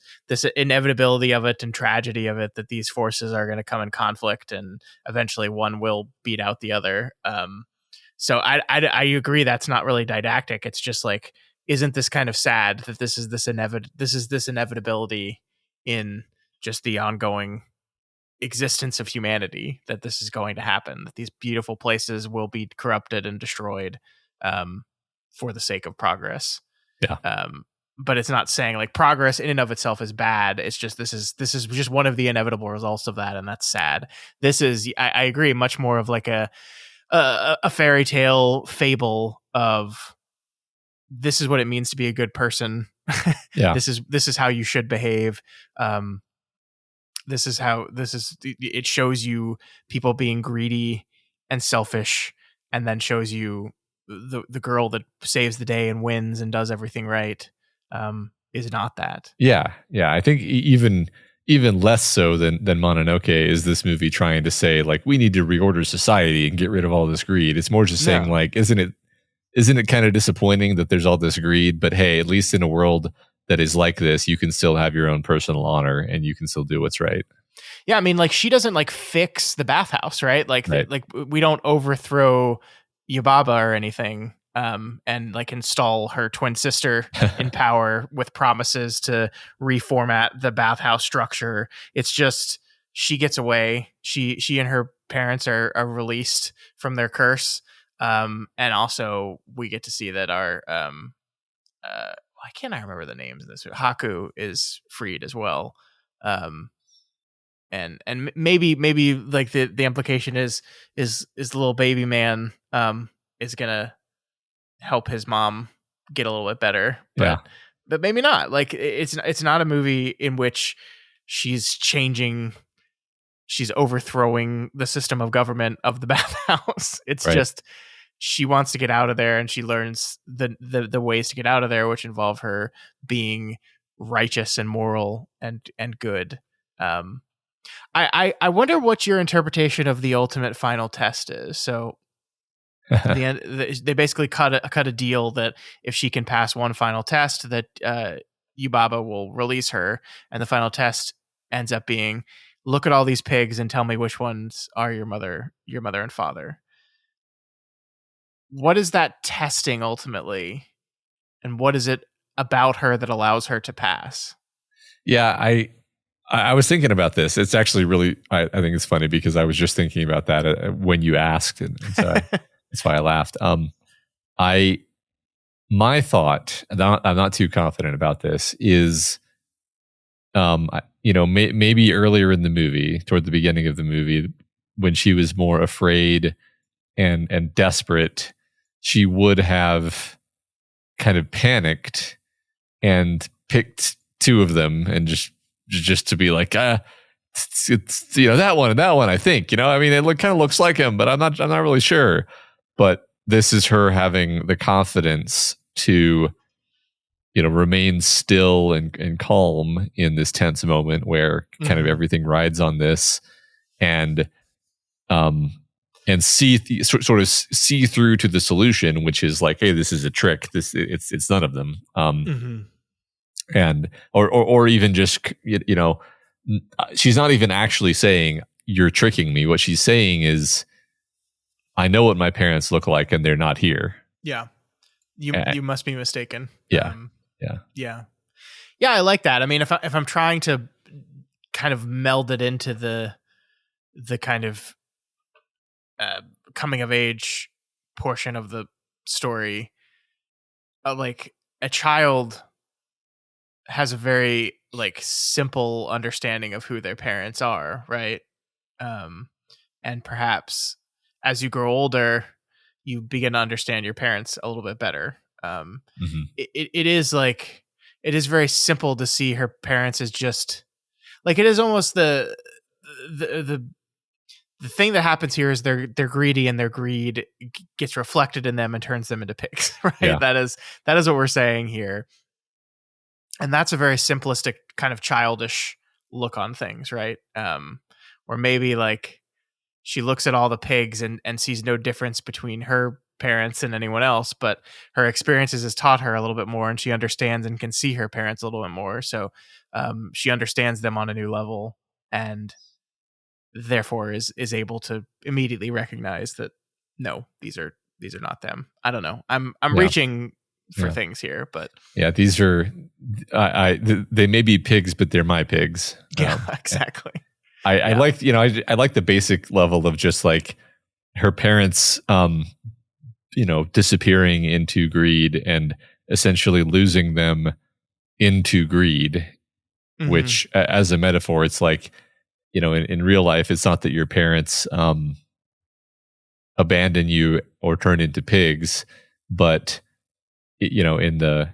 inevitability of it and tragedy of it that these forces are going to come in conflict, and eventually one will beat out the other. So I agree that's not really didactic. It's just like, isn't this kind of sad that this is this inevitability in just the ongoing existence of humanity, that this is going to happen, that these beautiful places will be corrupted and destroyed, um, for the sake of progress. Yeah. Um, but it's not saying like progress in and of itself is bad. It's just this is just one of the inevitable results of that, and that's sad. This is I agree, much more of like a fairy tale fable of this is what it means to be a good person. Yeah. This is how you should behave. Um, it shows you people being greedy and selfish, and then shows you the girl that saves the day and wins and does everything right, is not that. Yeah, yeah. I think even less so than Mononoke is this movie trying to say like we need to reorder society and get rid of all this greed. It's more just saying No. like isn't it kind of disappointing that there's all this greed, but hey, at least in a world that is like this, you can still have your own personal honor and you can still do what's right. Yeah, I mean, like she doesn't like fix the bathhouse, right? Like, Right. like we don't overthrow Yubaba or anything, and like install her twin sister in power with promises to reformat the bathhouse structure. It's just she gets away. She and her parents are released from their curse, and also we get to see that our why can't I remember the names of this? Haku is freed as well. Um, and maybe like the implication is the little baby man is gonna help his mom get a little bit better, Yeah. but maybe not. Like it's not a movie in which she's changing, she's overthrowing the system of government of the bathhouse. It's Right. just she wants to get out of there, and she learns the ways to get out of there, which involve her being righteous and moral and good. um I wonder what your interpretation of the ultimate final test is. So the end, they basically cut a deal that if she can pass one final test, that Yubaba will release her, and the final test ends up being, look at all these pigs and tell me which ones are your mother and father. What is that testing ultimately, and what is it about her that allows her to pass? Yeah, I was thinking about this. It's actually really I think it's funny because I was just thinking about that when you asked, and so that's why I laughed. I my thought, and I'm not too confident about this, is maybe earlier in the movie, toward the beginning of the movie, when she was more afraid and desperate, she would have kind of panicked and picked two of them and just to be like, it's that one and that one. I think I mean, it kind of looks like him, but I'm not really sure. But this is her having the confidence to remain still and calm in this tense moment where kind of everything rides on this, and sort of see through to the solution, which is like, hey, this is a trick. It's none of them. And or even just she's not even actually saying you're tricking me. What she's saying is, I know what my parents look like, and they're not here. Yeah, you must be mistaken. Yeah, yeah. I like that. I mean, if I'm trying to kind of meld it into the kind of coming of age portion of the story, like a child has a very like simple understanding of who their parents are, right? And perhaps as you grow older, you begin to understand your parents a little bit better. It is like, it is very simple to see her parents as just like, it is almost the the thing that happens here is they're greedy, and their greed gets reflected in them and turns them into pigs, right? Yeah. That is what we're saying here. And that's a very simplistic kind of childish look on things, right? Where maybe like she looks at all the pigs and sees no difference between her parents and anyone else, but her experiences has taught her a little bit more, and she understands and can see her parents a little bit more. So she understands them on a new level, and therefore is able to immediately recognize that no, these are not them. I don't know. I'm reaching for things here, but these are they may be pigs, but they're my pigs. Yeah, exactly. I like, I like the basic level of just like her parents disappearing into greed and essentially losing them into greed, which as a metaphor, it's like, in real life, it's not that your parents abandon you or turn into pigs, but in the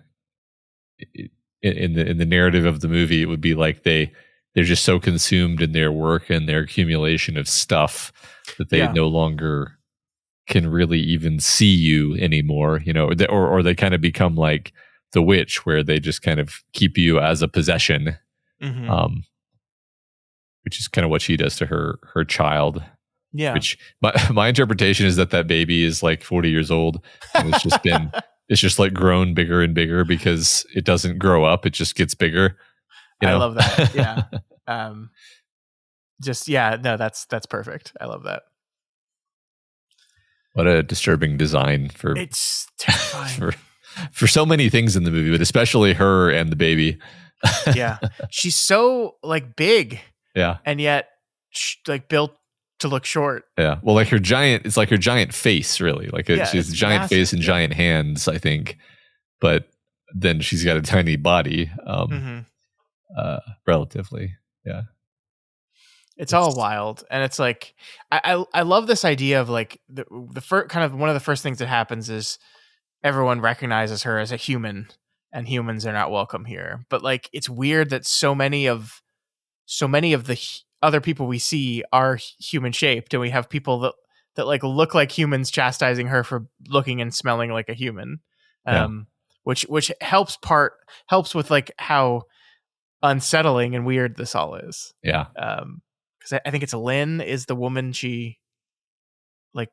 narrative of the movie, it would be like they're just so consumed in their work and their accumulation of stuff that they no longer can really even see you anymore, or they kind of become like the witch, where they just kind of keep you as a possession, which is kind of what she does to her child. Yeah. Which my interpretation is that baby is like 40 years old, and it's just been it's just like grown bigger and bigger because it doesn't grow up; it just gets bigger. I love that. Yeah. That's perfect. I love that. What a disturbing design for it's terrifying for so many things in the movie, but especially her and the baby. Yeah, she's so like big. Yeah, and yet like built to look short. Yeah, well, like it's like her giant face, really. Like she has a giant massive face and giant hands, I think, but then she's got a tiny body, relatively. Yeah. It's all wild, and it's like I love this idea of like the first kind of one of the first things that happens is everyone recognizes her as a human, and humans are not welcome here. But like it's weird that so many of the other people we see are human shaped, and we have people that like look like humans chastising her for looking and smelling like a human, which helps with like how unsettling and weird this all is. Yeah. Because I think it's Lynn is the woman she like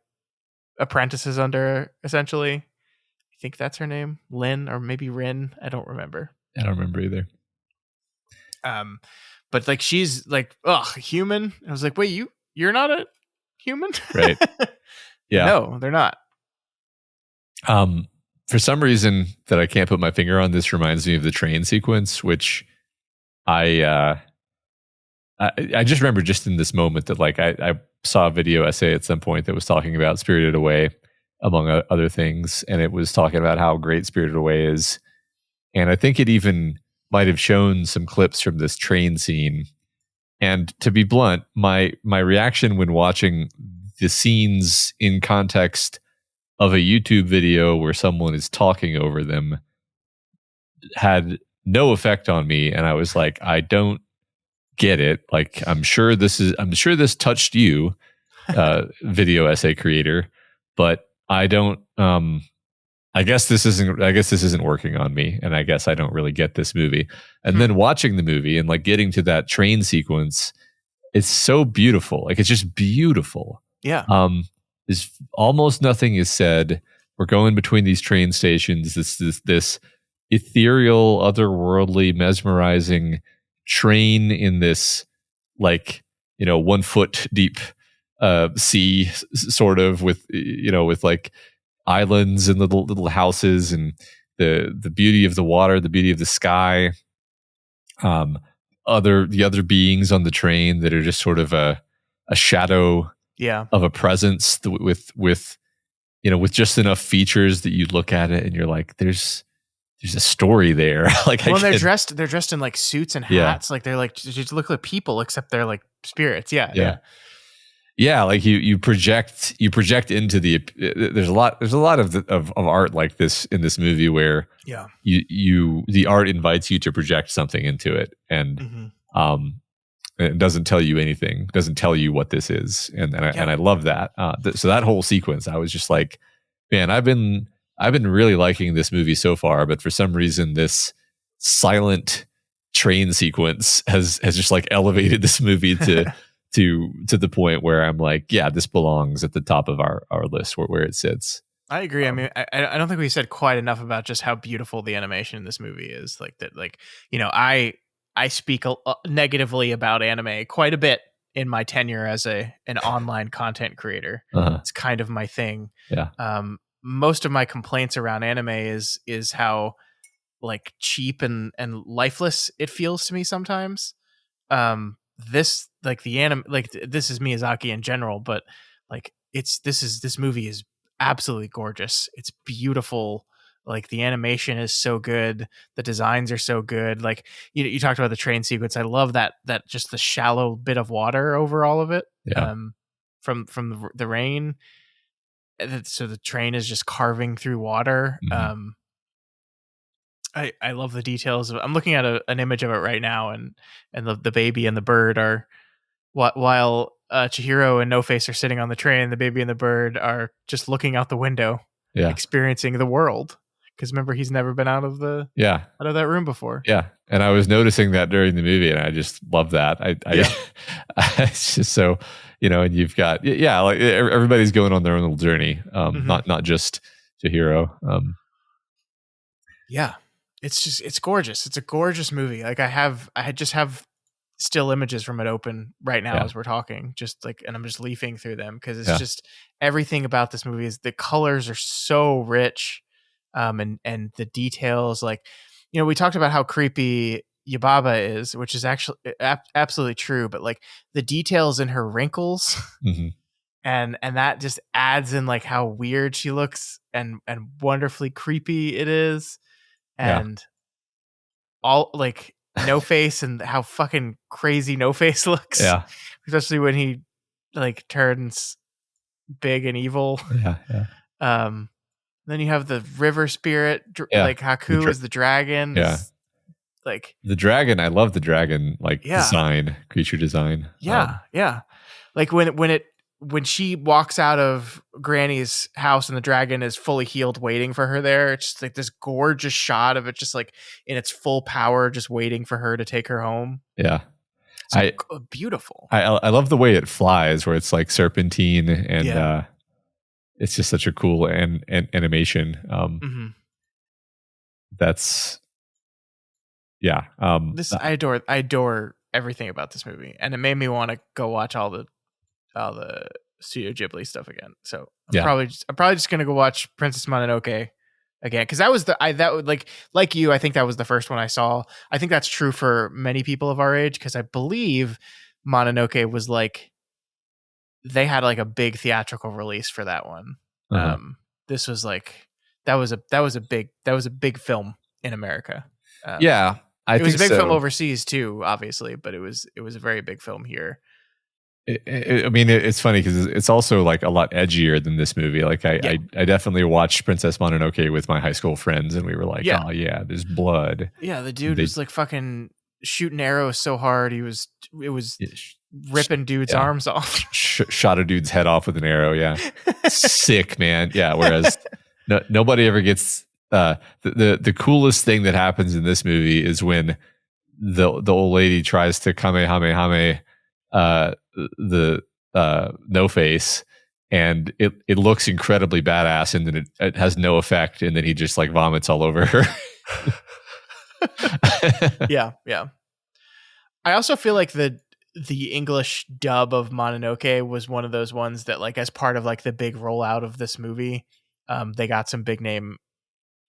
apprentices under, essentially. I think that's her name, Lynn, or maybe Rin. I don't remember. I don't remember either. But like she's like, human. I was like, wait, you're not a human, right? Yeah, no, they're not. For some reason that I can't put my finger on, this reminds me of the train sequence, which I just remember just in this moment that like I saw a video essay at some point that was talking about Spirited Away, among other things, and it was talking about how great Spirited Away is, and I think it even might have shown some clips from this train scene. And to be blunt, my reaction when watching the scenes in context of a YouTube video where someone is talking over them had no effect on me, and I was like, I don't get it. Like, I'm sure this touched you, video essay creator, but I don't. I guess this isn't working on me, and I guess I don't really get this movie. And then watching the movie and like getting to that train sequence, it's so beautiful. Like it's just beautiful. Yeah. There's almost nothing is said. We're going between these train stations. This ethereal, otherworldly, mesmerizing train in this like 1 foot deep sea, sort of, with with like islands and little houses, and the beauty of the water, the beauty of the sky, the other beings on the train that are just sort of a shadow of a presence with just enough features that you look at it and you're like, there's a story there. Like, they're dressed in like suits and hats. Like they're like just look like people, except they're like spirits. Yeah, like you project into the. There's a lot of art like this in this movie where the art invites you to project something into it, and It doesn't tell you anything. Doesn't tell you what this is, and I love that. So that whole sequence, I was just like, man, I've been really liking this movie so far, but for some reason, this silent train sequence has just like elevated this movie to the point where I'm like, yeah, this belongs at the top of our list where it sits. I agree. I mean, I don't think we said quite enough about just how beautiful the animation in this movie is. Like that, like, you know, I speak negatively about anime quite a bit in my tenure as an online content creator. It's kind of my thing. Yeah. Most of my complaints around anime is how like cheap and lifeless it feels to me sometimes. This like the anime, like this is Miyazaki in general, but like this movie is absolutely gorgeous. It's beautiful. Like the animation is so good. The designs are so good. Like you talked about the train sequence. I love that just the shallow bit of water over all of it. Yeah. From the rain. So the train is just carving through water. Mm-hmm. I love the details of. I'm looking at an image of it right now, and the baby and the bird are while Chihiro and No Face are sitting on the train. The baby and the bird are just looking out the window, experiencing the world. Because remember, he's never been out of that room before. Yeah, and I was noticing that during the movie, and I just love that. It's just so, you know, and you've got like everybody's going on their own little journey, not just Chihiro. Yeah, it's gorgeous. It's a gorgeous movie. Like I just have still images from it open right now as we're talking, just like, and I'm just leafing through them because it's just everything about this movie is the colors are so rich. And the details, like, you know, we talked about how creepy Yubaba is, which is actually absolutely true, but like the details in her wrinkles and that just adds in like how weird she looks and wonderfully creepy it is. And all like No Face and how fucking crazy No Face looks. Yeah. Especially when he like turns big and evil. Yeah. Then you have the river spirit, like Haku is the dragon. Yeah, like the dragon. I love the dragon, like design, creature design. Yeah. Like when she walks out of Granny's house and the dragon is fully healed, waiting for her there. It's just like this gorgeous shot of it, just like in its full power, just waiting for her to take her home. Yeah, it's beautiful. I love the way it flies, where it's like serpentine and. It's just such a cool animation. That's I adore everything about this movie, and it made me want to go watch all the Studio Ghibli stuff again. So I'm probably just gonna go watch Princess Mononoke again, because that was like you. I think that was the first one I saw. I think that's true for many people of our age, because I believe Mononoke was like. They had like a big theatrical release for that one. This was like that was a big film in America. I think it was a big so. film overseas too, obviously, but it was a very big film here. I mean, it's funny because it's also like a lot edgier than this movie. Like I definitely watched Princess Mononoke with my high school friends, and we were like, oh yeah, there's blood. Yeah, the dude was like fucking shooting arrows so hard it was ripping dudes' arms off. Shot a dude's head off with an arrow. Yeah, sick, man. Yeah. Whereas nobody ever gets the coolest thing that happens in this movie is when the old lady tries to kamehameha the No Face, and it looks incredibly badass, and then it has no effect, and then he just like vomits all over her. Yeah. I also feel like the English dub of Mononoke was one of those ones that, like, as part of like the big rollout of this movie, they got some big name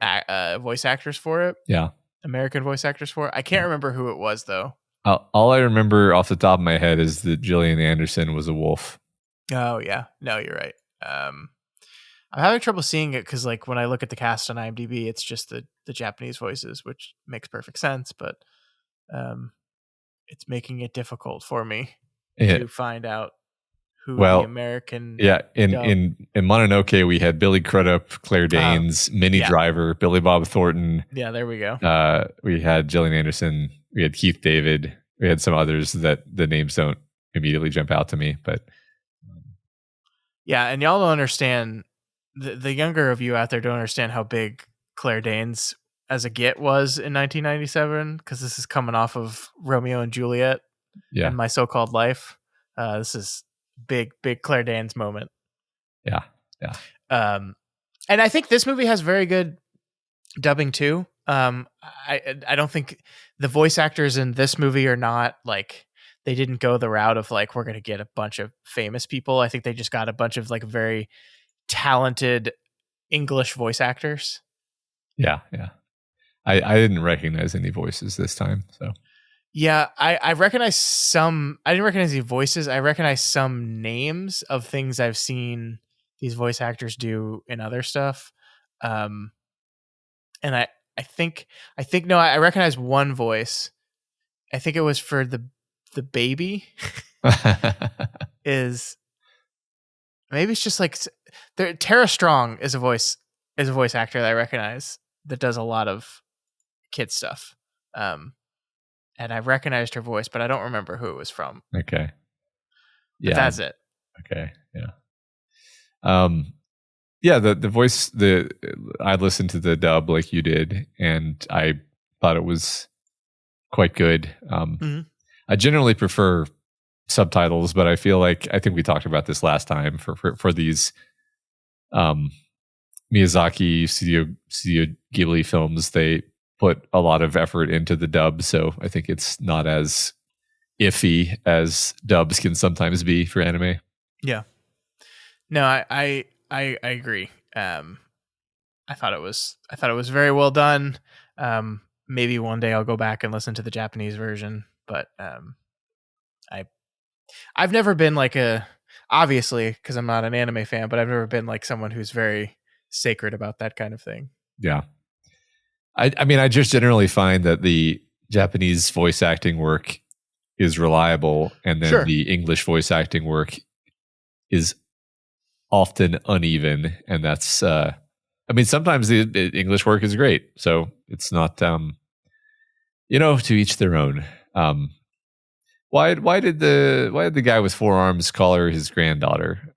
voice actors for it. Yeah, American voice actors for it. I can't remember who it was though. All I remember off the top of my head is that Gillian Anderson was a wolf. Oh yeah, no, you're right. I'm having trouble seeing it because, like, when I look at the cast on IMDb, it's just the Japanese voices, which makes perfect sense, but it's making it difficult for me to find out who the American. Yeah, in Mononoke, we had Billy Crudup, Claire Danes, Minnie Driver, Billy Bob Thornton. Yeah, there we go. We had Gillian Anderson. We had Keith David. we had some others that the names don't immediately jump out to me, but Yeah, and y'all don't understand. The younger of you out there don't understand how big Claire Danes as a Git was in 1997, because this is coming off of Romeo and Juliet yeah, and My So-Called Life. This is big Claire Danes moment. yeah, yeah. And I think this movie has very good dubbing too. I don't think the voice actors in this movie are not like, they didn't go the route of like, we're going to get a bunch of famous people. I think they just got a bunch of like very talented English voice actors. Yeah, yeah. I didn't recognize any voices this time, so Yeah, I recognize some. I didn't recognize the voices. I recognize some names of things I've seen these voice actors do in other stuff. Um, and I think no, I recognize one voice. I think it was for the baby. Is maybe it's just like there. Tara Strong is a voice actor that I recognize that does a lot of kid stuff. And I recognized her voice, but I don't remember who it was from. okay. But Yeah. that's it. Okay. Yeah. Yeah, the voice, I listened to the dub like you did, and I thought it was quite good. Mhm. I generally prefer subtitles, but I feel like, I think we talked about this last time, for these Miyazaki Studio Ghibli films, they put a lot of effort into the dub, so I think it's not as iffy as dubs can sometimes be for anime. Yeah. No, I agree. I thought it was very well done. Maybe one day I'll go back and listen to the Japanese version, but I've never been like obviously, because I'm not an anime fan, but I've never been like someone who's very sacred about that kind of thing. Yeah. I mean, I just generally find that the Japanese voice acting work is reliable, and then Sure. the English voice acting work is often uneven, and that's I mean, sometimes the English work is great, so it's not to each their own. Why did the guy with four arms call her his granddaughter?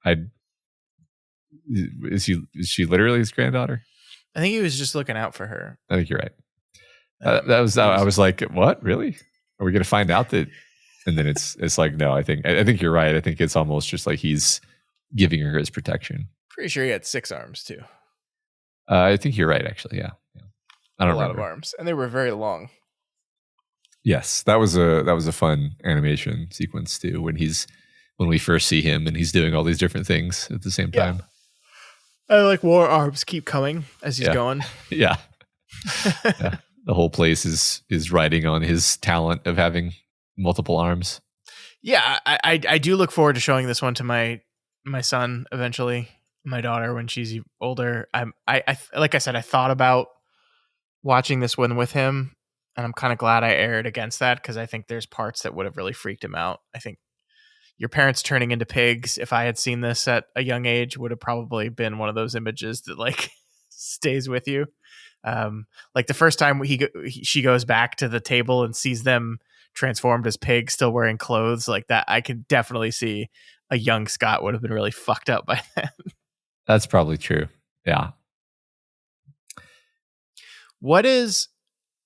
Is she literally his granddaughter? I think he was just looking out for her. I think you're right. I was like, what? Really? Are we going to find out that? And then it's like, no. I think you're right. I think it's almost just like he's giving her his protection. Pretty sure he had 6 arms too. I think you're right. Actually, yeah. I don't a lot remember. of arms, and they were very long. Yes, that was a fun animation sequence too. When we first see him and he's doing all these different things at the same time. I like more arms keep coming as he's going. Yeah. Yeah. The whole place is riding on his talent of having multiple arms. Yeah, I do look forward to showing this one to my son eventually, my daughter when she's older. I like I said, I thought about watching this one with him, and I'm kind of glad I erred against that, because I think there's parts that would have really freaked him out. I think your parents turning into pigs, if I had seen this at a young age, would have probably been one of those images that like stays with you. Like the first time she goes back to the table and sees them transformed as pigs, still wearing clothes like that, I could definitely see a young Scott would have been really fucked up by that. That's probably true. Yeah. What is,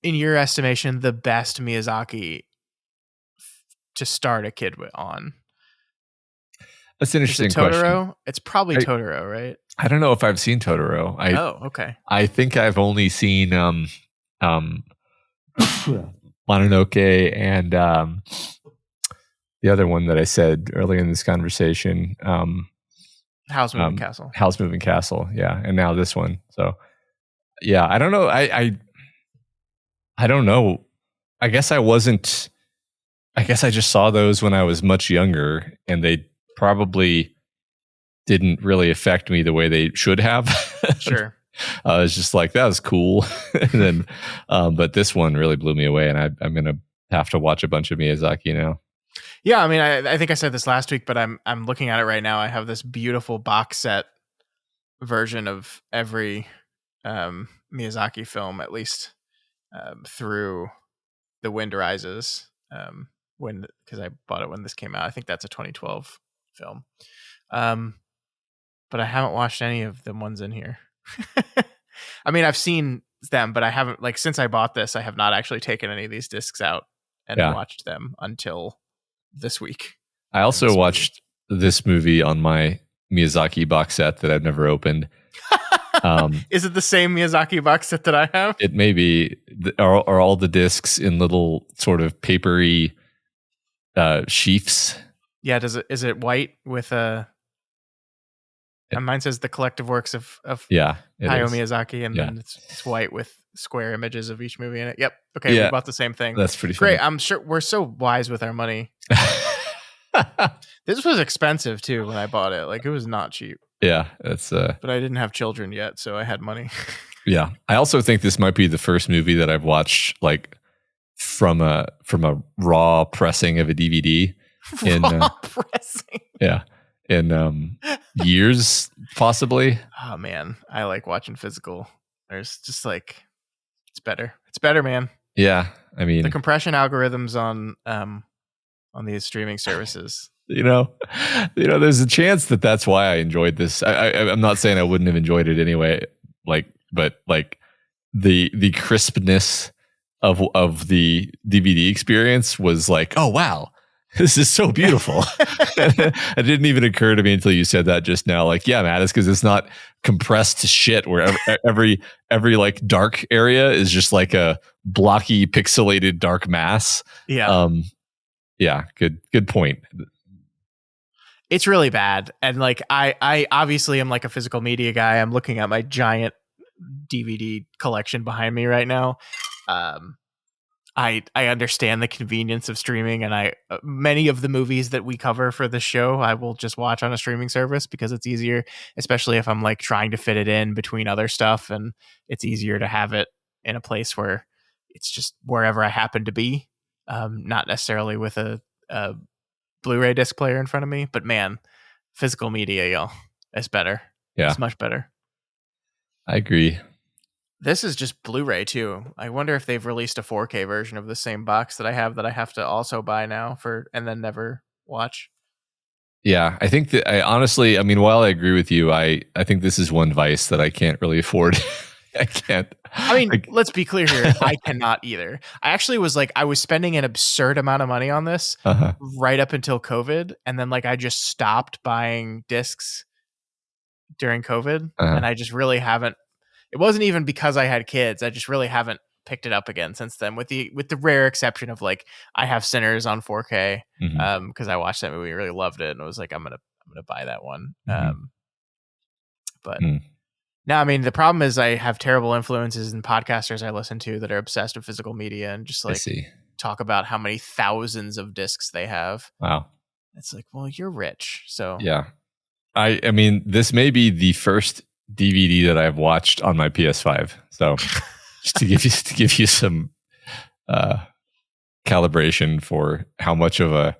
in your estimation, the best Miyazaki to start a kid on? That's an interesting Totoro? question. It's probably Totoro, right? I don't know if I've seen Totoro. Okay. I think I've only seen Mononoke and the other one that I said earlier in this conversation. Howl's Moving Castle. Howl's Moving Castle, yeah, and now this one. So, yeah, I don't know. I don't know. I guess I wasn't. I guess I just saw those when I was much younger, and they probably didn't really affect me the way they should have. Sure. I was just like, that was cool. And then, but this one really blew me away, and I'm going to have to watch a bunch of Miyazaki now. Yeah, I mean, I think I said this last week, but I'm looking at it right now. I have this beautiful box set version of every Miyazaki film, at least through The Wind Rises. because I bought it when this came out. I think that's a 2012 film. But I haven't watched any of the ones in here. I mean, I've seen them, but I haven't, like, since I bought this, I have not actually taken any of these discs out and watched them until this week. I also watched this movie on my Miyazaki box set that I've never opened. Is it the same Miyazaki box set that I have? It may be. Are all the discs in little sort of papery sheaths? Yeah. Is it white with a? Mine says the collective works of Hayao Miyazaki, and then it's white with square images of each movie in it. Yep. Okay, we bought the same thing. That's pretty funny. Great. I'm sure we're so wise with our money. This was expensive too when I bought it. Like, it was not cheap. Yeah, that's. But I didn't have children yet, so I had money. Yeah, I also think this might be the first movie that I've watched like from a raw pressing of a DVD. Raw pressing. Yeah, in years possibly. Oh man, I like watching physical. There's just like, it's better. It's better, man. Yeah, I mean the compression algorithms on these streaming services. You know, there's a chance that that's why I enjoyed this. I'm not saying I wouldn't have enjoyed it anyway. But the crispness of the DVD experience was like, oh wow, this is so beautiful. It didn't even occur to me until you said that just now. Like, yeah, Matt, it's because it's not compressed to shit where every like dark area is just like a blocky, pixelated dark mass. Yeah. Yeah. Good point. It's really bad. And like, I obviously am like a physical media guy. I'm looking at my giant DVD collection behind me right now. I understand the convenience of streaming, and many of the movies that we cover for this show, I will just watch on a streaming service because it's easier, especially if I'm like trying to fit it in between other stuff, and it's easier to have it in a place where it's just wherever I happen to be, not necessarily with a Blu-ray disc player in front of me. But man, physical media, y'all, it's better. Yeah, it's much better. I agree. This is just Blu-ray too. I wonder if they've released a 4K version of the same box that I have to also buy now and then never watch. Yeah, I think that I mean, while I agree with you, I think this is one vice that I can't really afford. I can't. I mean, let's be clear here. I cannot either. I was spending an absurd amount of money on this right up until COVID. And then like, I just stopped buying discs during COVID. And I just really haven't, it wasn't even because I had kids. I just really haven't picked it up again since then, with the rare exception of like, I have Sinners on 4K because I watched that movie, really loved it. And I was like, I'm going to buy that one. No, I mean, the problem is I have terrible influences in podcasters I listen to that are obsessed with physical media and just like talk about how many thousands of discs they have. Wow. It's like, well, you're rich. So yeah, I mean, this may be the first DVD that I've watched on my PS5. So just to give you some calibration for how much of a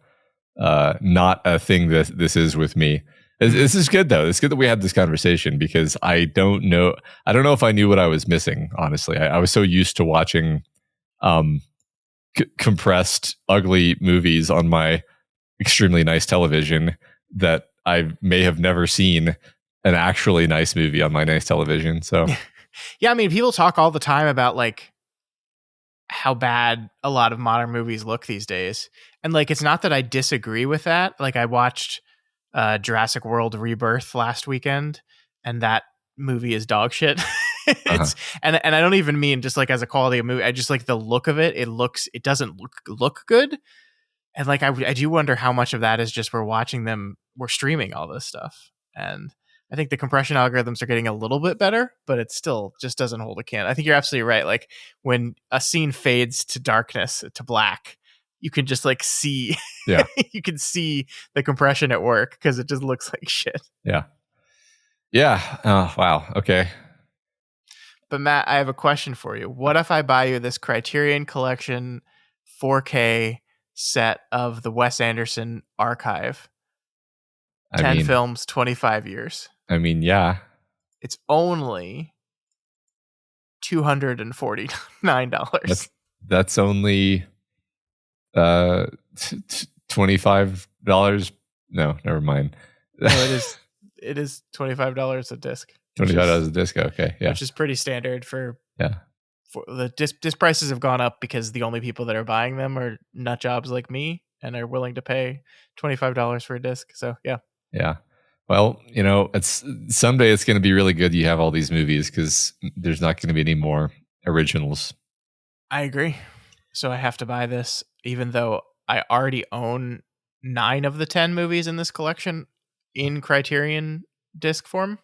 not a thing that this is with me. This is good though. It's good that we had this conversation because I don't know if I knew what I was missing. Honestly, I was so used to watching compressed, ugly movies on my extremely nice television that I may have never seen an actually nice movie on my nice television. So, yeah, I mean, people talk all the time about like how bad a lot of modern movies look these days, and like, it's not that I disagree with that. Like, I watched Jurassic World Rebirth last weekend, and that movie is dog shit. And I don't even mean just like as a quality of movie. I just like the look of it. It doesn't look good. And like, I do wonder how much of that is just we're streaming all this stuff. And I think the compression algorithms are getting a little bit better, but it still just doesn't hold a candle. I think you're absolutely right. Like, when a scene fades to darkness, to black, you can just like see, you can see the compression at work because it just looks like shit. Yeah. Yeah. Oh, wow. Okay. But Matt, I have a question for you. What if I buy you this Criterion Collection 4K set of the Wes Anderson archive? 10 films, 25 years. I mean, yeah. It's only $249. That's only $25. No, never mind. No, it is $25 a disc. $25 a disc. Okay, yeah, which is pretty standard for yeah. the disc prices have gone up because the only people that are buying them are nut jobs like me and are willing to pay $25 for a disc. So yeah. Yeah. Well, it's someday it's going to be really good. You have all these movies because there's not going to be any more originals. I agree. So I have to buy this, even though I already own 9 of the 10 movies in this collection in Criterion disc form.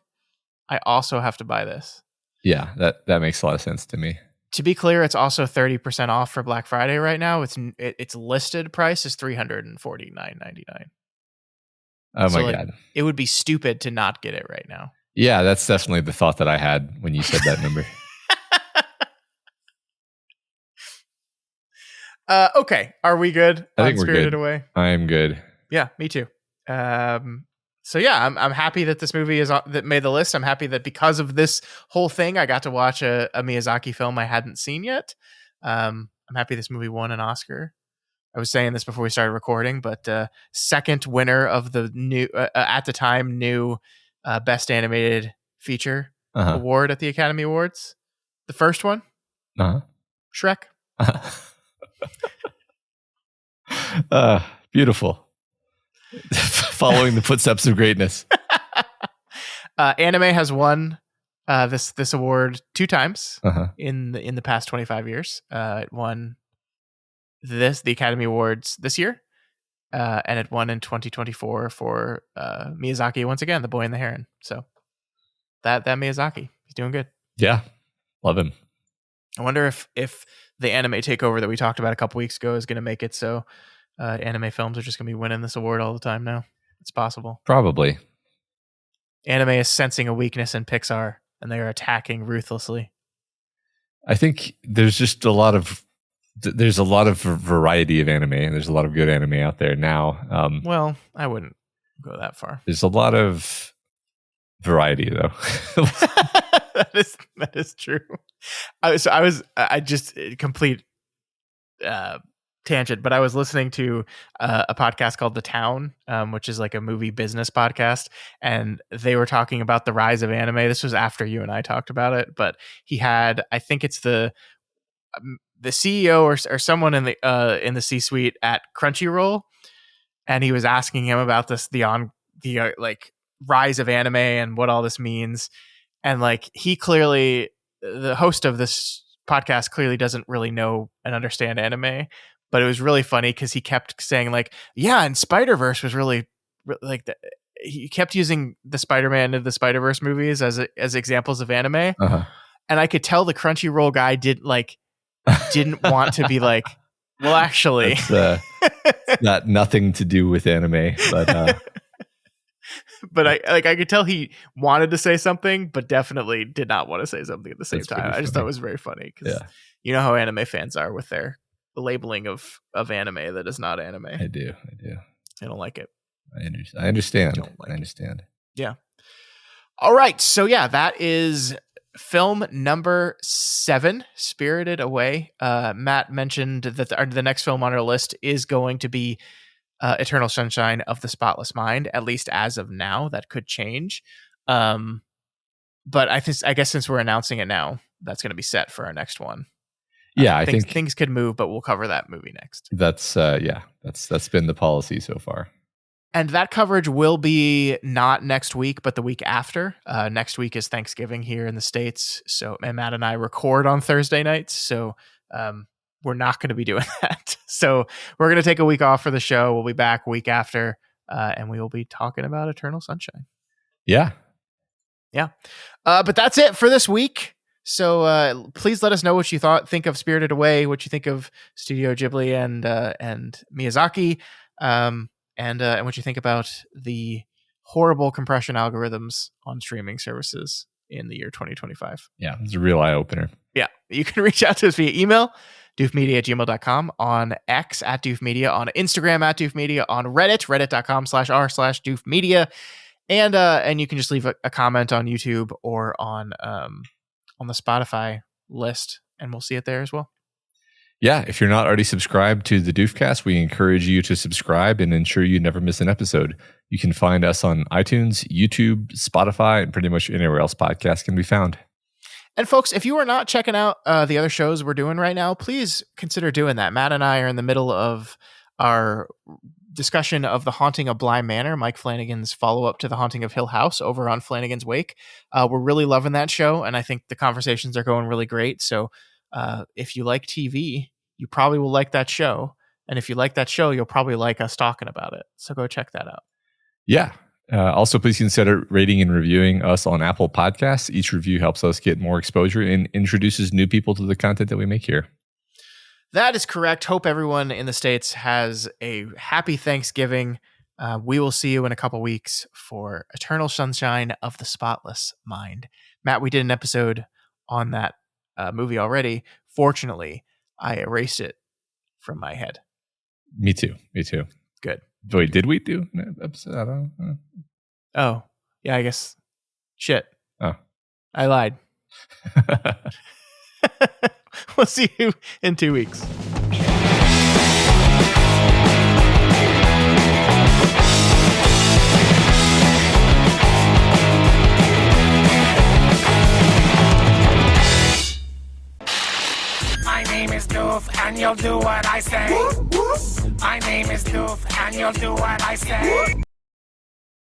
I also have to buy this. Yeah, that makes a lot of sense to me. To be clear, it's also 30% off for Black Friday right now. Its listed price is $349.99. Oh my God. It would be stupid to not get it right now. Yeah, that's definitely the thought that I had when you said that number. Okay. Are we good? I think we're Spirited good. Away? I am good. Yeah, me too. So yeah, I'm happy that this movie that made the list. I'm happy that because of this whole thing, I got to watch a Miyazaki film I hadn't seen yet. I'm happy this movie won an Oscar. I was saying this before we started recording, but second winner of the new at the time new Best Animated Feature award at the Academy Awards. The first one, Shrek. Beautiful. Following the footsteps of greatness. Anime has won this award 2 times in the past 25 years. It won the Academy Awards this year, and it won in 2024 for Miyazaki once again, The Boy and the Heron. So that Miyazaki, he's doing good. Yeah, love him. I wonder if the anime takeover that we talked about a couple weeks ago is going to make it so anime films are just going to be winning this award all the time now. It's possible. Probably. Anime is sensing a weakness in Pixar, and they are attacking ruthlessly. I think there's just a lot of variety of anime, and there's a lot of good anime out there now. Well, I wouldn't go that far. There's a lot of variety, though. that is true. I just complete tangent, but I was listening to a podcast called The Town, which is like a movie business podcast, and they were talking about the rise of anime. This was after you and I talked about it, but he had, I think it's the CEO or someone in the C-suite at Crunchyroll, and he was asking him about the rise of anime and what all this means, and like the host of this podcast clearly doesn't really know and understand anime, but it was really funny because he kept saying like, yeah, and Spider-Verse was really like he kept using the Spider-Man and the Spider-Verse movies as examples of anime, and I could tell the Crunchyroll guy didn't want to be like, well, actually, it's got nothing to do with anime, but but I could tell he wanted to say something, but definitely did not want to say something at the same time. I just thought it was very funny because you know how anime fans are with their labeling of anime that is not anime. I do. I don't like it. I understand. I understand. Yeah. All right. So yeah, that is film number 7, Spirited Away. Matt mentioned that the next film on our list is going to be Eternal Sunshine of the Spotless Mind, at least as of now. That could change. But I guess since we're announcing it now, that's going to be set for our next one. Yeah, I think things could move, but we'll cover that movie next. That's that's been the policy so far. And that coverage will be not next week, but the week after. Next week is Thanksgiving here in the States. And Matt and I record on Thursday nights. So we're not going to be doing that. So we're going to take a week off for the show. We'll be back week after, and we will be talking about Eternal Sunshine. Yeah. But that's it for this week. So please let us know what you think of Spirited Away, what you think of Studio Ghibli and Miyazaki, and what you think about the horrible compression algorithms on streaming services in the year 2025. Yeah, it's a real eye-opener. Yeah, you can reach out to us via email, doofmedia@gmail.com, on X @doofmedia, on Instagram @doofmedia, on Reddit, reddit.com/r/doofmedia, and you can just leave a comment on YouTube or on the Spotify list, and we'll see it there as well. Yeah, if you're not already subscribed to the Doofcast, we encourage you to subscribe and ensure you never miss an episode. You can find us on iTunes, YouTube, Spotify, and pretty much anywhere else podcasts can be found. And folks, if you are not checking out the other shows we're doing right now, please consider doing that. Matt and I are in the middle of our discussion of The Haunting of Bly Manor, Mike Flanagan's follow-up to The Haunting of Hill House over on Flanagan's Wake. We're really loving that show, and I think the conversations are going really great. So if you like TV, you probably will like that show. And if you like that show, you'll probably like us talking about it. So go check that out. Yeah. Also, please consider rating and reviewing us on Apple Podcasts. Each review helps us get more exposure and introduces new people to the content that we make here. That is correct. Hope everyone in the States has a happy Thanksgiving. We will see you in a couple weeks for Eternal Sunshine of the Spotless Mind. Matt, we did an episode on that movie already. Fortunately, I erased it from my head. Me too. Good. Wait, did we do an episode? I don't know. Oh, yeah, I guess. Shit. Oh. I lied. We'll see you in 2 weeks. My name is Doof, and you'll do what I say. My name is Doof, and you'll do what I say.